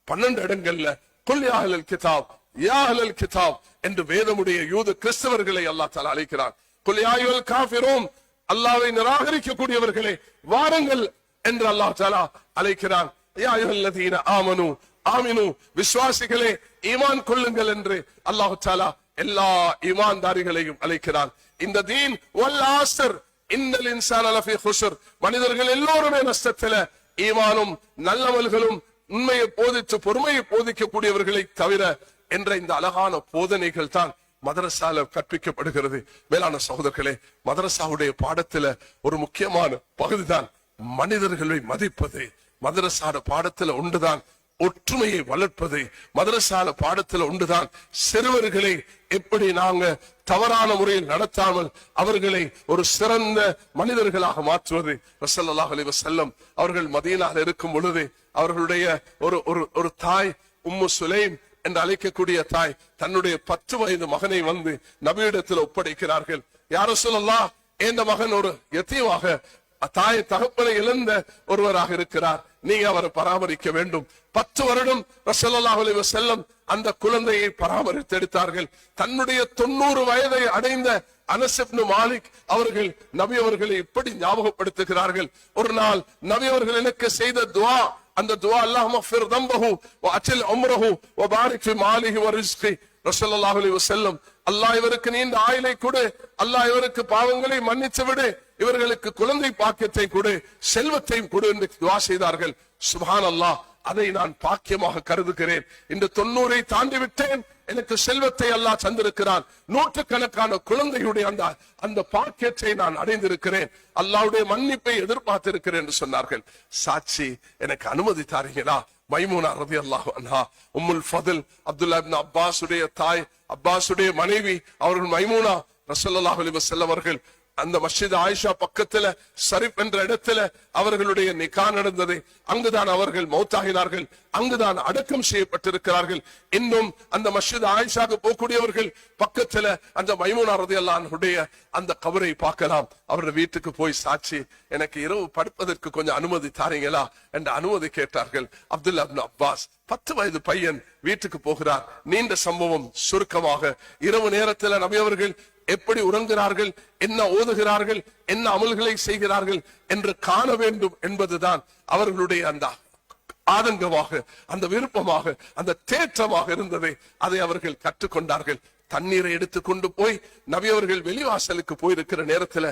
12 இடங்கள்ல குல் யா அஹ்லல் கிதாப், யா அஹ்லல் கிதாப் என்று வேதமுடைய யூத கிறிஸ்தவர்களை அல்லாஹ் தஆலா அழைக்கிறான். குல் யா அய்யுல் காஃபிரூன், அல்லாஹ்வை நிராகரிக்கக்கூடியவர்களே வாருங்கள் என்று அல்லாஹ் தஆலா அழைக்கிறான். யா அய்யுஹல்லதீன ஆமனு ஆமினு, விசுவாசிகளே ஈமான் கொள்ளுங்கள் என்று அல்லாஹ் தஆலா எல்லா ஈமான்தாரிகளையும் அழைக்கிறான். இந்த தீன் வல் ஆஸ்ர் இன்னல் இன்சான லஃபீ குஸ்ர், மனிதர்கள் எல்லோருமே நஷ்டத்தில. ஈமானும் நல்லமல்களும் உண்மையை போதித்து பொறுமையை போதிக்கக்கூடியவர்களை தவிர என்ற இந்த அழகான போதனைகள் தான் மதரசால கற்பிக்கப்படுகிறது. மேலான சகோதரர்களே, மதரசாவுடைய பாடத்துல ஒரு முக்கியமான பகுதிதான் மனிதர்களை மதிப்பது. மதரசாட பாடத்துல ஒன்றுதான் ஒற்றுமையை வளர்ப்பது. மதரசால பாடத்துல ஒன்றுதான் சிறுவர்களை எப்படி நாங்க தவறான முறையில் நடத்தாமல் அவர்களை ஒரு சிறந்த மனிதர்களாக மாற்றுவது. ஸல்லல்லாஹு அலைஹி வஸல்லம் அவர்கள் மதீனாவில் இருக்கும் பொழுது அவர்களுடைய ஒரு தாய் உம்மு சுலைம் என்று அழைக்கக்கூடிய தாய் தன்னுடைய 10 வயது மகனை வந்து நபியிடத்தில் ஒப்படைக்கிறார்கள். யா ரசூலல்லாஹ், இந்த மகன் ஒரு யதீமாக, தாய் தகப்பனை இழந்த ஒருவராக இருக்கிறார், நீங்க அவரை பராமரிக்க வேண்டும். 10 வருடம் ஸல்லல்லாஹு அலைஹி வஸல்லம் அந்த குழந்தையை பராமரித்து எடுத்தார்கள். தன்னுடைய 90 வயதை அடைந்த அனஸ் இப்னு மாலிக் அவர்கள் நபி அவர்களை எப்படி ஞாபகப்படுத்துகிறார்கள். ஒரு நாள் நபி அவர்கள் எனக்கு செய்த துஆ, அந்த துஆ அல்லாஹும்ம ஃபிர் தம்பஹு வ அத்தில் உம்ரஹு வ பாரிக் ஃபி மாலிஹி வ ரிஸ்கி. ஸல்லல்லாஹு அலைஹி வஸல்லம், அல்லாஹ் இவருக்கு நீண்ட ஆயுளை கொடு, அல்லாஹ் இவருக்கு பாவங்களை மன்னித்து விடு, இவர்களுக்கு குழந்தை பாக்கியத்தை கொடு, செல்வத்தையும் கொடு என்று துஆ செய்தார்கள். சுப்ஹானல்லாஹ், அதை நான் பாக்கியமாக கருதுகிறேன். இந்த 90 தாண்டி விட்டேன், எனக்கு செல்வத்தை அல்லாஹ் தந்திருக்கிறான், நூற்றுக்கணக்கான குழந்தையுடைய அந்த பாக்கியத்தை நான் அடைந்திருக்கிறேன், அல்லாஹ்வுடைய மன்னிப்பை எதிர்பார்த்திருக்கிறேன் என்று சொன்னார்கள். சாட்சி எனக்கு அனுமதி தாரீங்களா? மைமூனா ரலியல்லாஹு அன்ஹா, உம்முல் ஃபத்ல், அப்துல்லா இப்னு அப்பாஸுடைய தாய், அப்பாஸுடைய மனைவி அவர்கள் மைமூனா, ரசூலுல்லாஹி அலைஹி வஸல்லம் அவர்கள் அந்த மஸ்ஜித் ஆயிஷா பக்கத்துல ஷரீப் என்ற இடத்துல அவர்களுடைய நிக்கா நடந்தது. அங்குதான் அவர்கள் மௌத்தாகினார்கள், அங்குதான் அடக்கம் செய்யப்பட்டிருக்கிறார்கள். இன்னும் அந்த மஸ்ஜித் ஆயிஷாக்கு போகக்கூடியவர்கள் பக்கத்துல அந்த மைமூனா ரலியல்லாஹு அன்ஹுடைய அந்த கபரை பார்க்கலாம். அவருடைய வீட்டுக்கு போய் சாட்சி எனக்கு இரவு படுப்பதற்கு கொஞ்சம் அனுமதி தாரீங்களா என்ற அனுமதி கேட்டார்கள். அப்துல்லா இப்னு அப்பாஸ் 10 வயது பையன் வீட்டுக்கு போகிறார். நீண்ட சம்பவம் சுருக்கமாக, இரவு நேரத்தில் நபி அவர்கள் எப்படி உறங்குகிறார்கள், என்ன ஓதுகிறார்கள், என்ன அமல்களை செய்கிறார்கள் என்று காண வேண்டும் என்பதுதான் அவர்களுடைய அந்த ஆதங்கமாக, அந்த விருப்பமாக, அந்த தேற்றமாக இருந்ததை அதை அவர்கள் கற்றுக்கொண்டார்கள். தண்ணீரை எடுத்துக்கொண்டு போய் நபி அவர்கள் வெளிவாசலுக்கு போயிருக்கிற நேரத்துல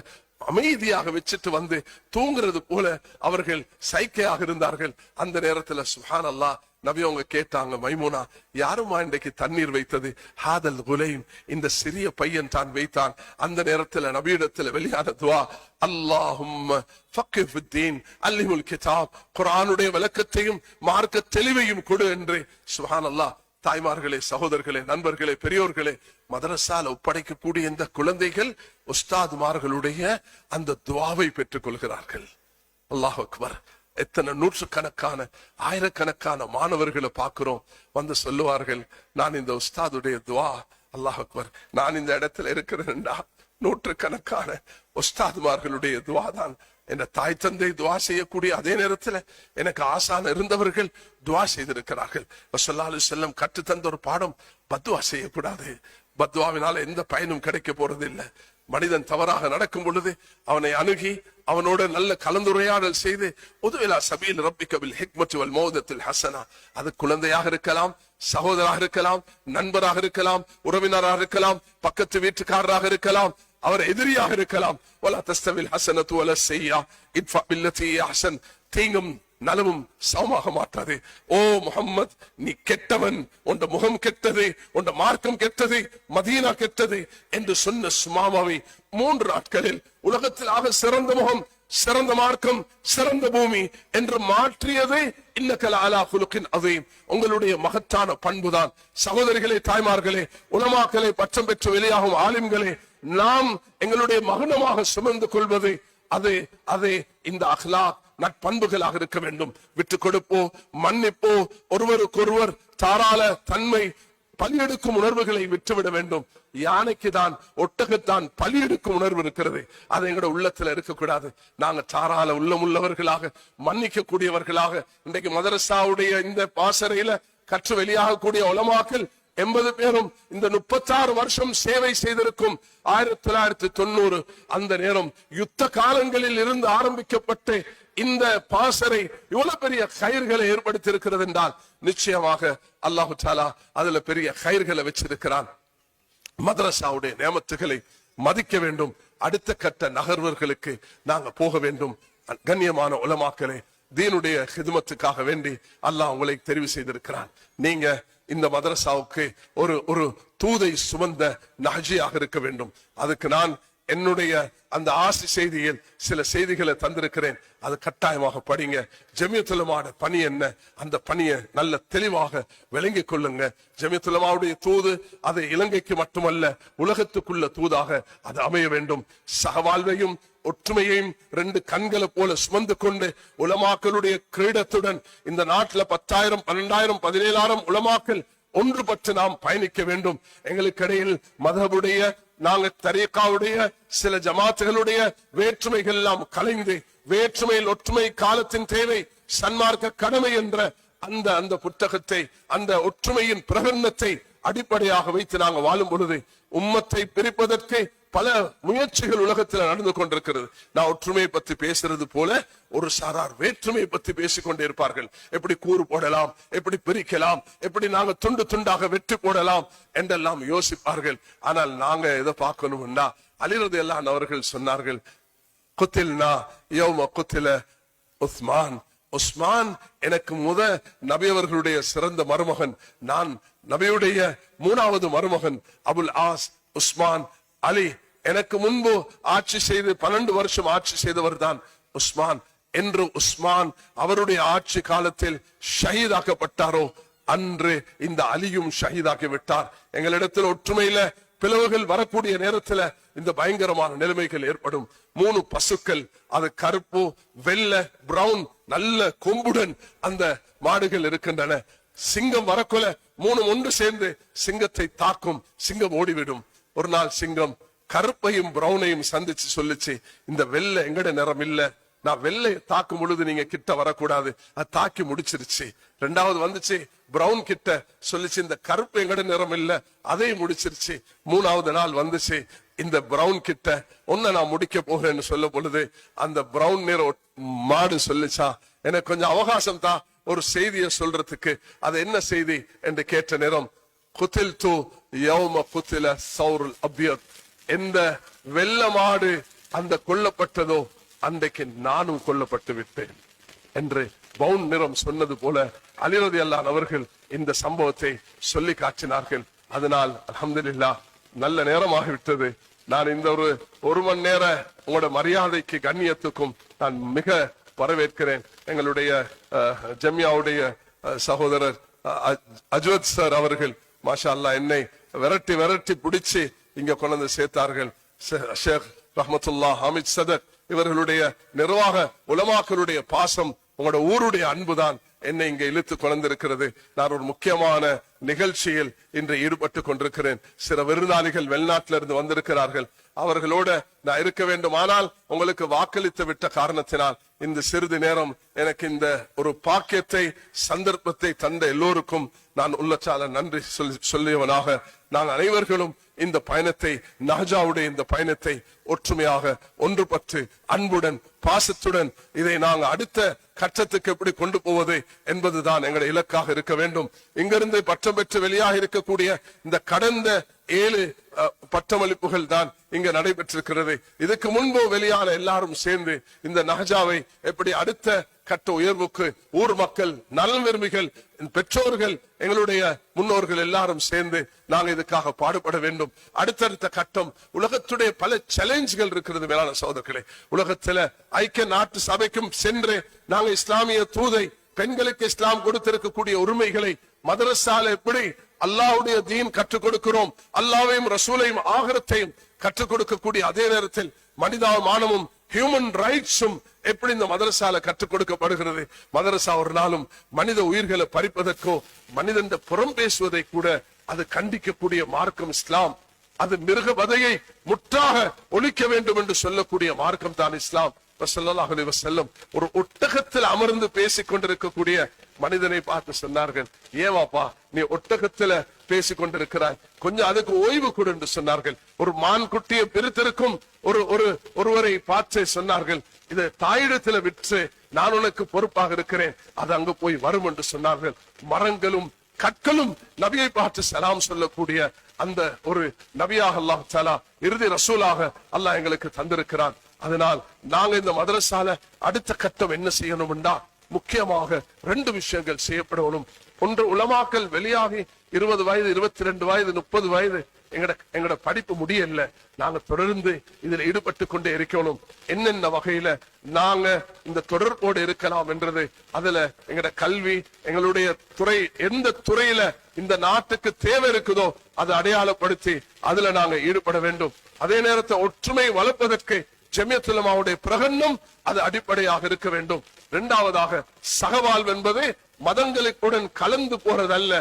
அமைதியாக வச்சுட்டு வந்து தூங்குறது போல அவர்கள் சைக்கையாக இருந்தார்கள். அந்த நேரத்துல சுப்ஹானல்லாஹ் நபி அவங்க கேட்டாங்க, மைமூனா யாருமா இன்றைக்கு தண்ணீர் வைத்தது? ஹாதல் குலைம், இந்த சிறிய பையன் தான் வைத்தான். அந்த நேரத்தில் நபியிடத்தில் வெளியான துவா, அல்லாஹும்ம ஃபக்கிஹ் ஃபித்தீன் அல்லிமுல் கிதாப், குர்ஆனுடைய விளக்கத்தையும் மார்க்க தெளிவையும் கொடு என்று. சுப்ஹானல்லாஹ். தாய்மார்களே, சகோதரர்களே, நண்பர்களே, பெரியோர்களே, மதரசால ஒப்படைக்கக்கூடிய இந்த குழந்தைகள் உஸ்தாதுமார்களுடைய அந்த துவாவை பெற்றுக் கொள்கிறார்கள். அல்லாஹ் அக்பர். எத்தனை நூற்றுக்கணக்கான ஆயிரக்கணக்கான மாணவர்களை பார்க்கிறோம், வந்து சொல்லுவார்கள், நான் இந்த உஸ்தாதுடைய துவா, அல்லாஹ் அக்பர், நான் இந்த இடத்துல இருக்கிறேன்டா, நூற்றுக்கணக்கான உஸ்தாதுமார்களுடைய துவா தான். என் தாய் தந்தை துவா செய்யக்கூடிய அதே நேரத்தில் எனக்கு ஆசான இருந்தவர்கள் துவா செய்திருக்கிறார்கள். ஸல்லல்லாஹு அலைஹி வஸல்லம் கற்று தந்த ஒரு பாடம், பத்வா செய்யக்கூடாது. பத்வாவினால எந்த பயனும் கிடைக்க போறது இல்லை. மனிதன் தவறாக நடக்கும் பொழுது அவனை அணுகி அவனோட நல்ல கலந்துரையாடல் செய்து உதுவிலா சபீல் ரப்பிக பில் ஹிக்மத்தி வல் மௌதத்தில் ஹசனா, அது குழந்தையாக இருக்கலாம், சகோதராக இருக்கலாம், நண்பராக இருக்கலாம், உறவினராக இருக்கலாம், பக்கத்து வீட்டுக்காரராக இருக்கலாம், அவர் எதிரியாக இருக்கலாம். வலா தஸ்தவில் ஹஸனத்து வல ஸய்யா இத்ஃபா பில்லதி அஹ்ஸன், தீங்கும் நலவும் சமமாக மாற்றாது. ஓ முஹம்மத், நீ கெட்டவன், உண்ட முகம் கெட்டது, உண்ட மார்க்கம் கெட்டது, மதீனா கெட்டது என்று சொன்ன சுமாமாவை 3 நாட்களில் உலகத்தில் ஆக சிறந்த முகம், சிறந்த மார்க்கம், சிறந்த பூமி என்று மாற்றியது இன்னக லஅலா குலுகின் அதீம், உங்களுடைய மகத்தான பண்புதான். சகோதரிகளே, தாய்மார்களே, உலமாக்களே, பட்டம் பெற்று வெளியாகும் ஆலிம்களே, நாம் எங்களுடைய மகனமாக சுமந்து கொள்வது அது இந்த அஹ்லாக் நட்பண்புகளாக இருக்க வேண்டும். விட்டு கொடுப்போ, மன்னிப்போ, ஒருவருக்கொருவர் தாராள தன்மை, பலியெடுக்கும் உணர்வுகளை விட்டுவிட வேண்டும். யானைக்கு தான், ஒட்டகத்தான் பலியெடுக்கும் உணர்வு இருக்கிறது, அது எங்களோட உள்ளத்துல இருக்கக்கூடாது. நாங்க தாராள உள்ளமுள்ளவர்களாக, மன்னிக்க கூடியவர்களாக, இன்றைக்கு மதரசாவுடைய இந்த பாசறையில கற்று வெளியாகக்கூடிய உலமாக்கள் 80 பேரும் இந்த 36 வருஷம் சேவை செய்திருக்கும். 1990 அந்த நேரம் யுத்த காலங்களில் இருந்து ஆரம்பிக்கப்பட்டு இந்த பாசறை இவ்வளவு பெரிய கயிர்களை ஏற்படுத்தி இருக்கிறது என்றால் நிச்சயமாக அல்லாஹு தஆலா அதுல பெரிய கயிர்களை வச்சிருக்கிறான். மதரசாவுடைய நியமத்துகளை மதிக்க வேண்டும். அடுத்த கட்ட நகர்வர்களுக்கு நாங்க போக வேண்டும். கண்ணியமான உலமாக்களே, தீனுடைய ஹிதுமத்துக்காக வேண்டி அல்லாஹ் உங்களை தெரிவு செய்திருக்கிறான். நீங்க இந்த மதரசாவுக்கு ஒரு தூதை சுமந்த நஹ்ஜியாக இருக்க வேண்டும். அதுக்கு நான் என்னுடைய அந்த ஆசி செய்தியில் சில செய்திகளை தந்திருக்கிறேன். அது கட்டாயமாக படிங்க. ஜமியத்துல் உலமாவுடைய பணி என்ன, அந்த பணியை நல்ல தெளிவாக விளங்கிக் கொள்ளுங்க. ஜமியத்துல் உலமாவுடைய தூது அது இலங்கைக்கு மட்டுமல்ல, உலகத்துக்குள்ள தூதாக அது அமைய வேண்டும். சகவாழ்வையும் ஒற்றுமையையும் 2 கண்களை போல சுமந்து கொண்டு உலமாக்களுடைய கிரீடத்துடன் இந்த நாட்டுல 10,000, 12,000, 17,000 உலமாக்கள் ஒன்றுபட்டு நாம் பயணிக்க வேண்டும். எங்களுக்கு இடையில் மதஹபுடைய, நாங்க தரீகாவுடைய, சில ஜமாத்துகளுடைய வேற்றுமைகள் எல்லாம் கலைந்து வேற்றுமையில் ஒற்றுமை காலத்தின் தேவை, சன்மார்க்க கடமை என்ற அந்த புத்தகத்தை, அந்த ஒற்றுமையின் பிரகடனத்தை அடிப்படையாக வைத்து நாங்க வாழும் பொழுது உம்மத்தை பிரிப்பதற்கு பல முயற்சிகள் உலகத்தில் நடந்து கொண்டிருக்கிறது. நான் ஒற்றுமையை பத்தி பேசுறது போல ஒரு சாரார் வேற்றுமையை பத்தி பேசிக்கொண்டே இருப்பார்கள். எப்படி கூறு போடலாம், எப்படி பிரிக்கலாம், எப்படி நாங்க துண்டு துண்டாக வெற்றி போடலாம் என்றெல்லாம் யோசிப்பார்கள். ஆனால் நாங்க எதை பார்க்கணும்னா, அலி ரலியல்லாஹு அவர்கள் சொன்னார்கள், குத்தில்னா யௌம குத்தில உஸ்மான். உஸ்மான் எனக்கு நபி அவர்களுடைய சிறந்த மருமகன். நான் நபியுடைய 3வது மருமகன் அபுல் ஆஸ் உஸ்மான் அலி. எனக்கு முன்பு ஆட்சி செய்து 12 வருஷம் ஆட்சி செய்தவர் தான் உஸ்மான். என்று உஸ்மான் அவருடைய ஆட்சி காலத்தில் ஷஹீதாக்கப்பட்டாரோ அன்று இந்த அலியும் ஷஹீதாக்கி விட்டார். எங்களிடத்தில் ஒற்றுமையில பிளவுகள் வரக்கூடிய நேரத்துல இந்த பயங்கரமான நிலைமைகள் ஏற்படும். 3 பசுக்கள், அது கருப்பு, வெள்ளை, பிரவுன், நல்ல கொம்புடன் அந்த மாடுகள் இருக்கின்றன. சிங்கம் வரக்கொல 3 ஒன்று சேர்ந்து சிங்கத்தை தாக்கும். சிங்கம் ஓடிவிடும். ஒரு நாள் சிங்கம் கருப்பையும் பிரவுனையும் சந்திச்சு சொல்லிச்சு, இந்த வெள்ளை எங்கட நிறம் இல்ல, நான் வெள்ளையை தாக்கும் பொழுது நீங்க கிட்ட வரக்கூடாது. அது தாக்கி முடிச்சிருச்சு. 2வது வந்துச்சு பிரவுன் கிட்ட சொல்லிச்சு, இந்த கருப்பு எங்கட நிறம் இல்ல, அதை முடிச்சிருச்சு. 3வது நாள் வந்துச்சு இந்த பிரவுன் கிட்ட, ஒன்ன நான் முடிக்க போகிறேன்னு சொல்ல பொழுது அந்த பிரவுன் நிற மாடு சொல்லிச்சா, எனக்கு கொஞ்சம் அவகாசம் தான் ஒரு செய்தியை சொல்றதுக்கு. அது என்ன செய்தி என்று கேட்ட நேரம், குதில்து யௌம குதில சௌருல் அப்யத், எந்த வெள்ள மாடு அந்த கொல்லப்பட்டதோ அன்றைக்கு நானும் கொல்லப்பட்டு விட்டேன் என்று பவுன் நிறம் சொன்னது போல அலி ரலியல்லாஹு அவர்கள் இந்த சம்பவத்தை சொல்லி காட்டினார்கள். அதனால் அல்ஹம்துலில்லாஹ் நல்ல நேரமாகிவிட்டது. நான் இந்த ஒரு மணி நேர உங்களோட மரியாதைக்கு கண்ணியத்துக்கும் நான் மிக வரவேற்கிறேன். எங்களுடைய ஜமியாவுடைய சகோதரர் அஜ்வத் சார் அவர்கள் மாஷா அல்லாஹ் என்னை விரட்டி விரட்டி பிடிச்சு இங்க கொண்டு சேர்த்தார்கள். ஷேக் ரஹ்மத்துல்லாஹ் ஹமீத் சதர் இவர்களுடைய நிர்வாக உலமாக்களுடைய பாசம், உங்களோட ஊருடைய அன்புதான் என்னை இங்க இழுத்து கொண்டிருக்கிறது. நான் ஒரு முக்கியமான நிகழ்ச்சியில் இன்று ஈடுபட்டு கொண்டிருக்கிறேன். சில விருந்தாளிகள் வெளிநாட்டில இருந்து வந்திருக்கிறார்கள். அவர்களோட நான் இருக்க வேண்டுமானால் உங்களுக்கு வாக்களித்து விட்ட காரணத்தினால் இந்த சிறிது நேரம் எனக்கு இந்த ஒரு பாக்கியத்தை சந்தர்ப்பத்தை தந்த எல்லோருக்கும் நான் உள்ளச்சால நன்றி சொல்லியவனாக, நாங்கள் அனைவர்களும் இந்த பயணத்தை, நஹ்ஜாவுடைய இந்த பயணத்தை ஒற்றுமையாக ஒன்றுபட்டு அன்புடன் பாசத்துடன் இதை நாங்கள் அடுத்த கட்டத்துக்கு எப்படி கொண்டு போவது என்பதுதான் எங்களுடைய இலக்காக இருக்க வேண்டும். இங்கிருந்து பட்டம் பெற்று வெளியாக இருக்கக்கூடிய இந்த கடந்த 7 பட்டமளிப்புகள் தான் இங்க நடைபெற்றிருக்கிறது. இதுக்கு முன்பு வெளியான எல்லாரும் சேர்ந்து இந்த நஹ்ஜாவை எப்படி அடுத்த கட்ட உயர்வுக்கு ஊர் மக்கள், நலன் விரும்பிகள், பெற்றோர்கள், எங்களுடைய முன்னோர்கள் எல்லாரும் சேர்ந்து நாங்க இதுக்காக பாடுபட வேண்டும். அடுத்தடுத்த கட்டம், உலகத்துடைய பல சேலஞ்சுகள் இருக்கிறது மேலான சகோதரர்களே. உலகத்துல ஐக்கிய நாட்டு சபைக்கும் சென்று நாங்க இஸ்லாமிய தூதை, பெண்களுக்கு இஸ்லாம் கொடுத்திருக்கக்கூடிய உரிமைகளை மதரசால எப்படி அல்லாஹ்வுடைய தீன் கற்றுக் கொடுக்கிறோம், அல்லாஹ்வையும் ரசூலையும் ஆகிரத்தையும் கற்றுக் கொடுக்கக்கூடிய அதே நேரத்தில் மனிதாபிமானமும் ஹியூமன் ரைட்ஸும் எப்படி இந்த மதரசால கற்றுக் கொடுக்கப்படுகிறது. மதரசா ஒரு நாளும் மனித உயிர்களை பறிப்பதற்கோ மனிதன் புறம் பேசுவதை கூட அது கண்டிக்கக்கூடிய மார்க்கம் இஸ்லாம். அது மிருக வதையை முற்றாக ஒழிக்க வேண்டும் என்று சொல்லக்கூடிய மார்க்கம் தான் இஸ்லாம். ஸல்லல்லாஹு அலைஹி வஸல்லம் ஒரு ஒட்டகத்தில் அமர்ந்து பேசிக் கொண்டிருக்கக்கூடிய மனிதனை பார்த்து சொன்னார்கள், ஏவாப்பா நீ ஒட்டகத்துல பேசிக் கொண்டிருக்கிறாய், கொஞ்சம் அதுக்கு ஓய்வு கொடு என்று சொன்னார்கள். ஒரு மான் குட்டியை பிரித்திருக்கும் ஒருவரை பார்த்து சொன்னார்கள், இதை தாயிடத்துல விற்று நான் உனக்கு பொறுப்பாக இருக்கிறேன், அது அங்கு போய் வரும் என்று சொன்னார்கள். மரங்களும் கற்களும் நபியை பார்த்து சலாம் சொல்லக்கூடிய அந்த ஒரு நபியாக அல்லாஹ் தஆலா இறுதி ரசூலாக அல்லாஹ் எங்களுக்கு தந்திருக்கிறான். அதனால் நாங்க இந்த மதரசால அடுத்த கட்டம் என்ன செய்யணும்னா, முக்கியமாக 2 விஷயங்கள் செய்யப்படணும். ஒன்று, உலமாக்கள் வெளியாகி 20 வயது, 22 வயது, 30 வயது எங்கட படிப்பு முடியல, நாங்க தொடர்ந்து இதுல ஈடுபட்டு கொண்டே இருக்கணும். என்னென்ன வகையில நாங்க இந்த தொடர்போடு இருக்கலாம் என்றது, அதுல எங்கட கல்வி, எங்களுடைய துறை, எந்த துறையில இந்த நாட்டுக்கு தேவை இருக்குதோ அதை அடையாளப்படுத்தி அதுல நாங்க ஈடுபட வேண்டும். அதே நேரத்தை ஒற்றுமை வளர்ப்பதற்கு ஜமியத்துல் உலமாவுடைய பிரகடனம் அது அடிப்படையாக இருக்க வேண்டும். 2வதாக, சகவாழ்வு என்பது மதங்களுடன் கலந்து போறதல்ல,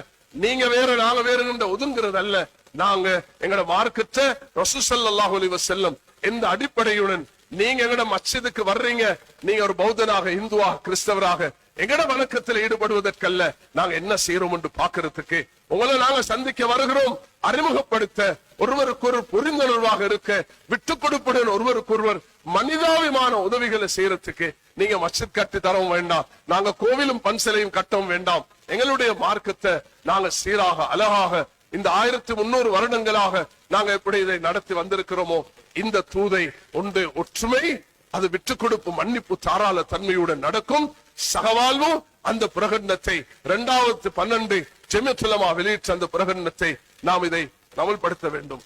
நீங்க வேற நாங்க வேற ஒதுங்கிறது அல்ல. நாங்க எங்கட மார்க்கத்தை ரசூல் ஸல்லல்லாஹு அலைஹி வஸல்லம் எந்த அடிப்படையுடன் நீங்க எங்கட மஸ்ஜிதுக்கு வர்றீங்க, நீங்க ஒரு பௌத்தனாக, இந்துவாக, கிறிஸ்தவராக எங்கட வணக்கத்தில் ஈடுபடுவதற்கல்ல, நாங்க என்ன செய்யறோம் என்று பாக்குறதுக்கு உங்களை நாங்க சந்திக்க வருகிறோம். அறிமுகப்படுத்த, ஒருவருக்கு புரிந்துணர்வாக இருக்க, விட்டுக் கொடுப்புடன் ஒருவருக்கொருவர் மனிதாபிமான உதவிகளை செய்யறதுக்கு நீங்க மஸ்ஜித் கட்டி தரவும் வேண்டாம், நாங்க கோவிலும் பன்சலையும் கட்டவும் வேண்டாம். எங்களுடைய மார்க்கத்தை நாங்க சீராக அழகாக இந்த 1300 வருடங்களாக நாங்க எப்படி இதை நடத்தி வந்திருக்கிறோமோ, இந்த தூதை ஒன்று ஒற்றுமை, அது விட்டுக் கொடுப்பு, மன்னிப்பு, தாராள தன்மையுடன் நடக்கும். சகவாழ்வு அந்த பிரகடனத்தை 2012 ஜமியத்துல் உலமா வெளியிட்ட அந்த பிரகடனத்தை நாம் இதை அமல்படுத்த வேண்டும்.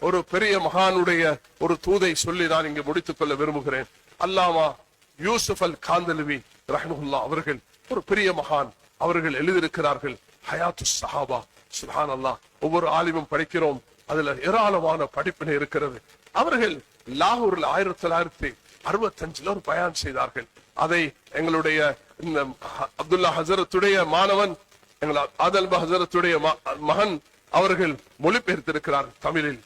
ஒரு பெரிய மகானுடைய ஒரு தூதை சொல்லி நான் இங்கே முடித்துக் கொள்ள விரும்புகிறேன். அல்லாமா யூசுப் அல் காந்தலுவி ரஹ்மத்துல்லாஹ் அவர்கள் ஒரு பெரிய மகான். அவர்கள் எழுதியிருக்கிறார்கள் ஹயாத்து சஹாபா. சுப்ஹானல்லாஹ், ஒவ்வொரு ஆலிமும் படிக்கிறோம், அதுல ஏராளமான படிப்பினை இருக்கிறது. அவர்கள் லாகூரில் 1965 ஒரு பயான் செய்தார்கள். அதை எங்களுடைய அப்துல்லா ஹசரத்துடைய மாணவன், எங்கள் ஆதல் ஹசரத்துடைய மகன் அவர்கள் மொழிபெயர்த்திருக்கிறார் தமிழில்.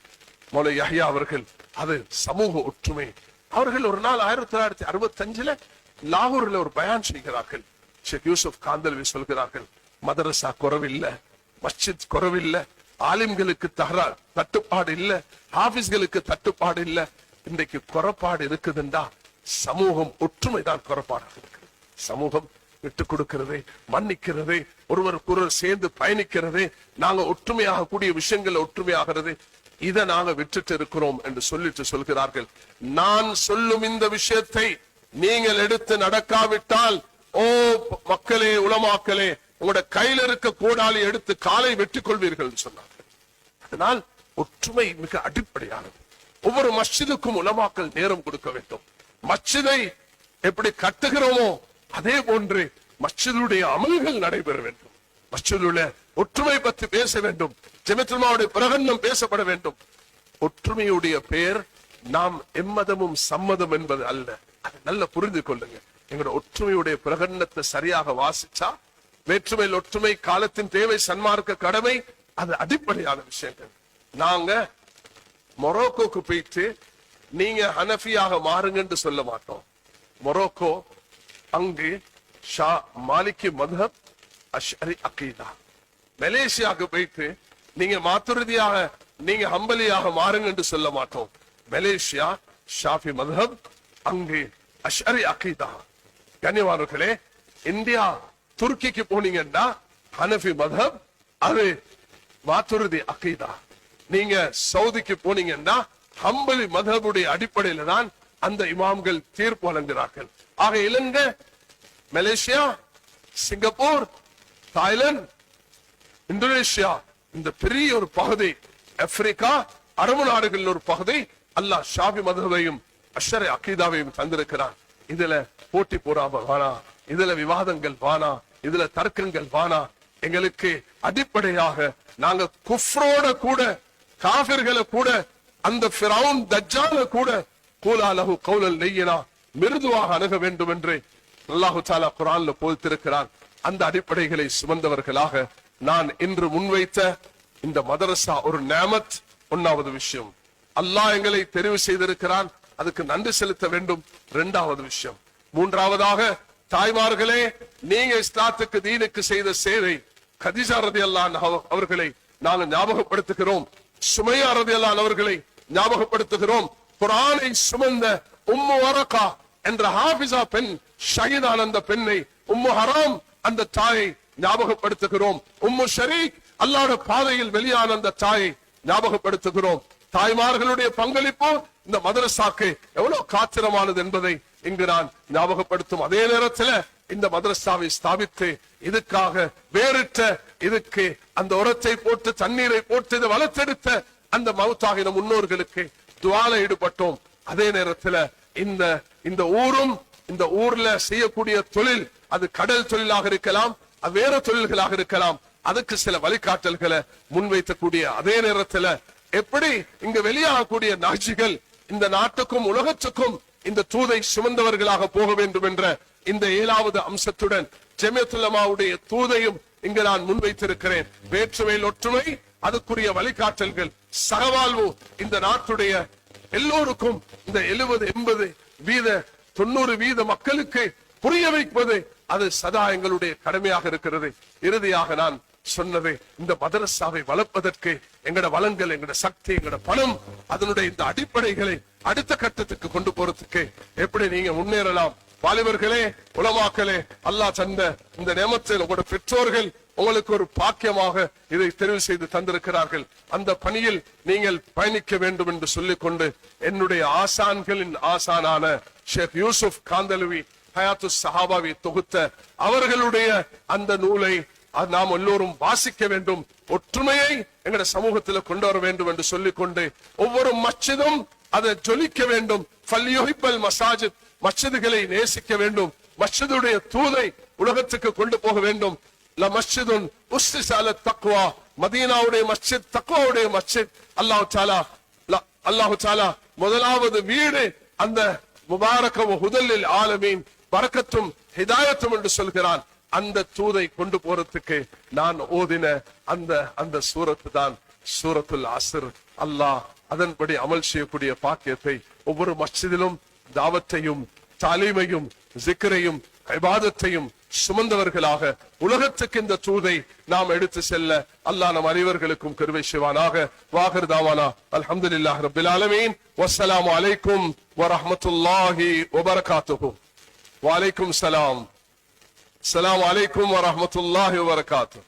மௌலை யஹ்யா அவர்கள் அது சமூக ஒற்றுமை. அவர்கள் ஒரு நாள் 1965 லாகூரில் ஒரு பயான் செய்கிறார்கள். ஷேக் யூசுப் காந்தல்வி சொல்கிறார்கள், மதரசா குறவில்லை, மஸ்ஜித் குறவில்லை, ஆலிம்களுக்கு தட்டுப்பாடு இல்ல, ஹாபிஸ்களுக்கு தட்டுப்பாடு இல்ல. இன்றைக்கு குறைபாடு இருக்குதுண்டா சமூகம் ஒற்றுமைதான் குறைபாடாக இருக்கு. சமூகம் விட்டு கொடுக்கிறது, மன்னிக்கிறது, ஒருவருக்கொருவர் சேர்ந்து பயணிக்கிறது, நாங்க ஒற்றுமையாக கூடிய விஷயங்கள் ஒற்றுமையாகிறது, இதை நாங்க விட்டுட்டு இருக்கிறோம் என்று சொல்லிட்டு சொல்கிறார்கள். நான் சொல்லும் இந்த விஷயத்தை நீங்கள் எடுத்து நடக்காவிட்டால், ஓ மக்களே, உலமாக்களே, உங்களோட கையில இருக்க கோடாலி எடுத்து காலை வெட்டி கொள்வீர்கள் சொன்னார்கள். அதனால் ஒற்றுமை மிக அடிப்படையானது. ஒவ்வொரு மஸ்ஜிதுக்கும் உலமாக்கள் நேரம் கொடுக்க வேண்டும். மஸ்ஜிதை எப்படி கட்டுகிறோமோ அதே போன்று மஸ்ஜிதுடைய அமல்கள் நடைபெற வேண்டும். மஸ்ஜிதுடைய ஒற்றுமை பற்றி பேச வேண்டும். ஜமியத்துல் உலமாவுடைய பிரகடனம் பேசப்பட வேண்டும். ஒற்றுமையுடைய பெயர் நாம் எம்மதமும் சம்மதம் என்பது அல்ல. அதை நல்ல புரிந்து கொள்ளுங்க. எங்களோட ஒற்றுமையுடைய பிரகடனத்தை சரியாக வாசிச்சா, வேற்றுமையில் ஒற்றுமை, காலத்தின் தேவை, சன்மார்க்க கடமை, அது அடிப்படையான விஷயங்கள். நாங்க மொரோக்கோக்கு போயிட்டு நீங்க ஹனஃபியாக மாறுங்கன்னு சொல்ல மாட்டோம். மொரோக்கோ அங்கு ஷா மாலிகி மத்ஹப், அஷ்அரி அகீதா. மலேசியாவுக்கு போயிட்டு நீங்க மாத்துரிதியாக, நீங்க ஹம்பலியாக மாறுங்க என்று சொல்ல மாட்டோம். மலேசியா ஷாஃபி மத்ஹப், அங்கு அஷ்அரி அகீதா. கண்ணியவான்களே, இந்தியா துருக்கிக்கு போனீங்கன்னா ஹனஃபி மத்ஹப், அது மாத்துரிதி அகீதா. நீங்க சவுதிக்கு போனீங்கன்னா ஹம்பலி மத்ஹபுடைய அடிப்படையில தான் அந்த இமாம்கள் தீர்ப்பு வழங்குகிறார்கள். ஆக இலங்கை, மலேசியா, சிங்கப்பூர், தாய்லாந்து, இந்தோனேஷியா, இந்த பெரிய ஒரு பகுதி, ஆப்பிரிக்கா, அரபு நாடுகளில் ஒரு பகுதி, அல்லாஹ் ஷாஃபி மத்ஹபையும் அஷ்அரி அகீதாவையும் தந்திருக்கிறார். இதுல போட்டி போறாம வானா, இதுல விவாதங்கள் வானா, இதுல தர்க்கங்கள் வானா. எங்களுக்கு அடிப்படையாக நாங்க குஃப்ரோட கூட, காஃபிர்களை கூட, அந்த ஃபிரௌன் தஜ்ஜால கூட கூலா லஹு கௌலன் லையினா, மிருதுவாக அணுக வேண்டும் என்று அல்லாஹு தஆலா குர்ஆன்ல போதித்திருக்கிறான். அந்த அடிப்படைகளை சுமந்தவர்களாக நான் இன்று முன்வைத்த இந்த மதரசா ஒரு நிஅமத். ஒன்னாவது விஷயம், அல்லாஹ் எங்களை தெரிவு செய்திருக்கிறான், அதுக்கு நன்றி செலுத்த வேண்டும். இரண்டாவது விஷயம், மூன்றாவதாக தாய்மார்களே, நீங்க இஸ்லாத்துக்கு தீனுக்கு செய்த சேவை, கதீஜா ரலியல்லாஹு அன்ஹா அவர்களை நாங்கள் ஞாபகப்படுத்துகிறோம். சுமையா ரலியல்லாஹு அவர்களை ஞாபகப்படுத்துகிறோம். குர்ஆனை சுமந்த உம்மு வரகா என்ற ஹாஃபிஸா பெண், ஷஹீதான அந்த பெண்ணை, உம்மு ஹராம் அந்த தாயை ஞாபகப்படுத்துகிறோம். உம்மு ஷரீக், அல்லாஹ்வுடைய பாதையில் வெளியான அந்த தாயை ஞாபகப்படுத்துகிறோம். தாய்மார்களுடைய பங்களிப்பு இந்த மதரசாக்கு எவ்வளவு காத்திரமானது என்பதை இங்கு நான் ஞாபகப்படுத்தும். அதே நேரத்தில் இந்த மதரசாவை ஸ்தாபித்து இதுக்காக வேறிட்ட, இதுக்கு அந்த உரத்தை போட்டு தண்ணீரை போட்டு இதை வளர்த்தெடுத்த அந்த மௌத்தாகின முன்னோர்களுக்கு துஆல ஈடுபட்டோம். அதே நேரத்தில் இந்த ஊரும், இந்த ஊர்ல செய்யக்கூடிய தொழில், அது கடல் தொழிலாக இருக்கலாம், வேற தொழில்களாக இருக்கலாம், அதுக்கு சில வழிகாட்டல்களை முன்வைக்கக்கூடிய அதே நேரத்தில் எப்படி இங்க வெளியாகக்கூடிய நாட்சிகள் இந்த நாட்டுக்கும் உலகத்துக்கும் இந்த தூதை சுமந்தவர்களாக போக வேண்டும் என்ற இந்த 7வது அம்சத்துடன் ஜமியத்துல் உலமாவுடைய தூதையும் இங்கு நான் முன்வைத்திருக்கிறேன். வேற்றுமையில் ஒற்றுமை, அதுக்குரிய வழிகாட்டல்கள், சகவாழ்வு இந்த நாட்டுடைய எல்லோருக்கும் இந்த 70, 80 வீத 90 வீத மக்களுக்கு புரிய வைப்பது அது சதா எங்களுடைய கடமையாக இருக்கிறது. இறுதியாக நான் சொன்னது, இந்த மதரசாவை வளர்ப்பதற்கு எங்கட வளங்கள், எங்கட சக்தி, எங்கட பணம், அதனுடைய இந்த அடிப்படைகளை அடுத்த கட்டத்துக்கு கொண்டு போறதுக்கு எப்படி நீங்க முன்னேறலாம். வாலிபர்களே, உலமாக்களே, அல்லாஹ் தந்த இந்த நியமத்தில் உங்களோட பெற்றோர்கள் உங்களுக்கு ஒரு பாக்கியமாக இதை தெரிவு செய்து தந்திருக்கிறார்கள். அந்த பணியில் நீங்கள் பயணிக்க வேண்டும் என்று சொல்லிக்கொண்டு, என்னுடைய ஆசான்களின் ஆசானான ஷேக் யூசுப் காந்தலுவி ஹயாத்து சஹாபாவை தொகுத்த அவர்களுடைய அந்த நூலை, அது நாம் எல்லோரும் வாசிக்க வேண்டும், ஒற்றுமையை எங்கட சமூகத்தில் கொண்டு வர வேண்டும் என்று சொல்லிக்கொண்டு ஒவ்வொரு மஸ்ஜிதும் அதை ஜொலிக்க வேண்டும். ஃபல்யுஹிப்பல் மசாஜித், மஸ்ஜிதுகளை நேசிக்க வேண்டும், மஸ்ஜிதுடைய தூதை உலகத்துக்கு கொண்டு போக வேண்டும். லமஸ்ஜிதுன் உஸ்ஸிஸ அலா தக்வா, மதீனாவுடைய மஸ்ஜித் தக்வாவுடைய மஸ்ஜித். அல்லாஹ் தஆலா முதலாவது வீடு அந்த முபாரக வ ஹுதல் ஆலமீன், பரக்கத்தும் ஹிதாயத்தும் என்று சொல்கிறான். அந்த தூதை கொண்டு போறதுக்கு நான் ஓதின அந்த சூரத்து தான் சூரத்துல் அஸ்ர். அல்லாஹ் அதன்படி அமல் செய்யக்கூடிய பாக்கியத்தை ஒவ்வொரு மஸ்ஜிதிலும் தாவத்தையும் தாலீமையும் ஜிக்ரையும் இபாதத்தையும் சுமந்தவர்களாக உலகத்துக்கு இந்த தூதை நாம் எடுத்து செல்ல அல்லாஹ் நம் அனைவர்களுக்கும் கிருபை செய்வானாக. வாஹிர் தாவானா அல்ஹம்துலில்லாஹி ரப்பில் ஆலமீன். வஸ்ஸலாமு அலைக்கும் வரஹ்மத்துல்லாஹி வபரகாத்துஹு. வலைக்கும் சலாம். அஸ்ஸலாமு அலைக்கும் வரஹ்மத்துல்லாஹி வபரகாத்துஹு.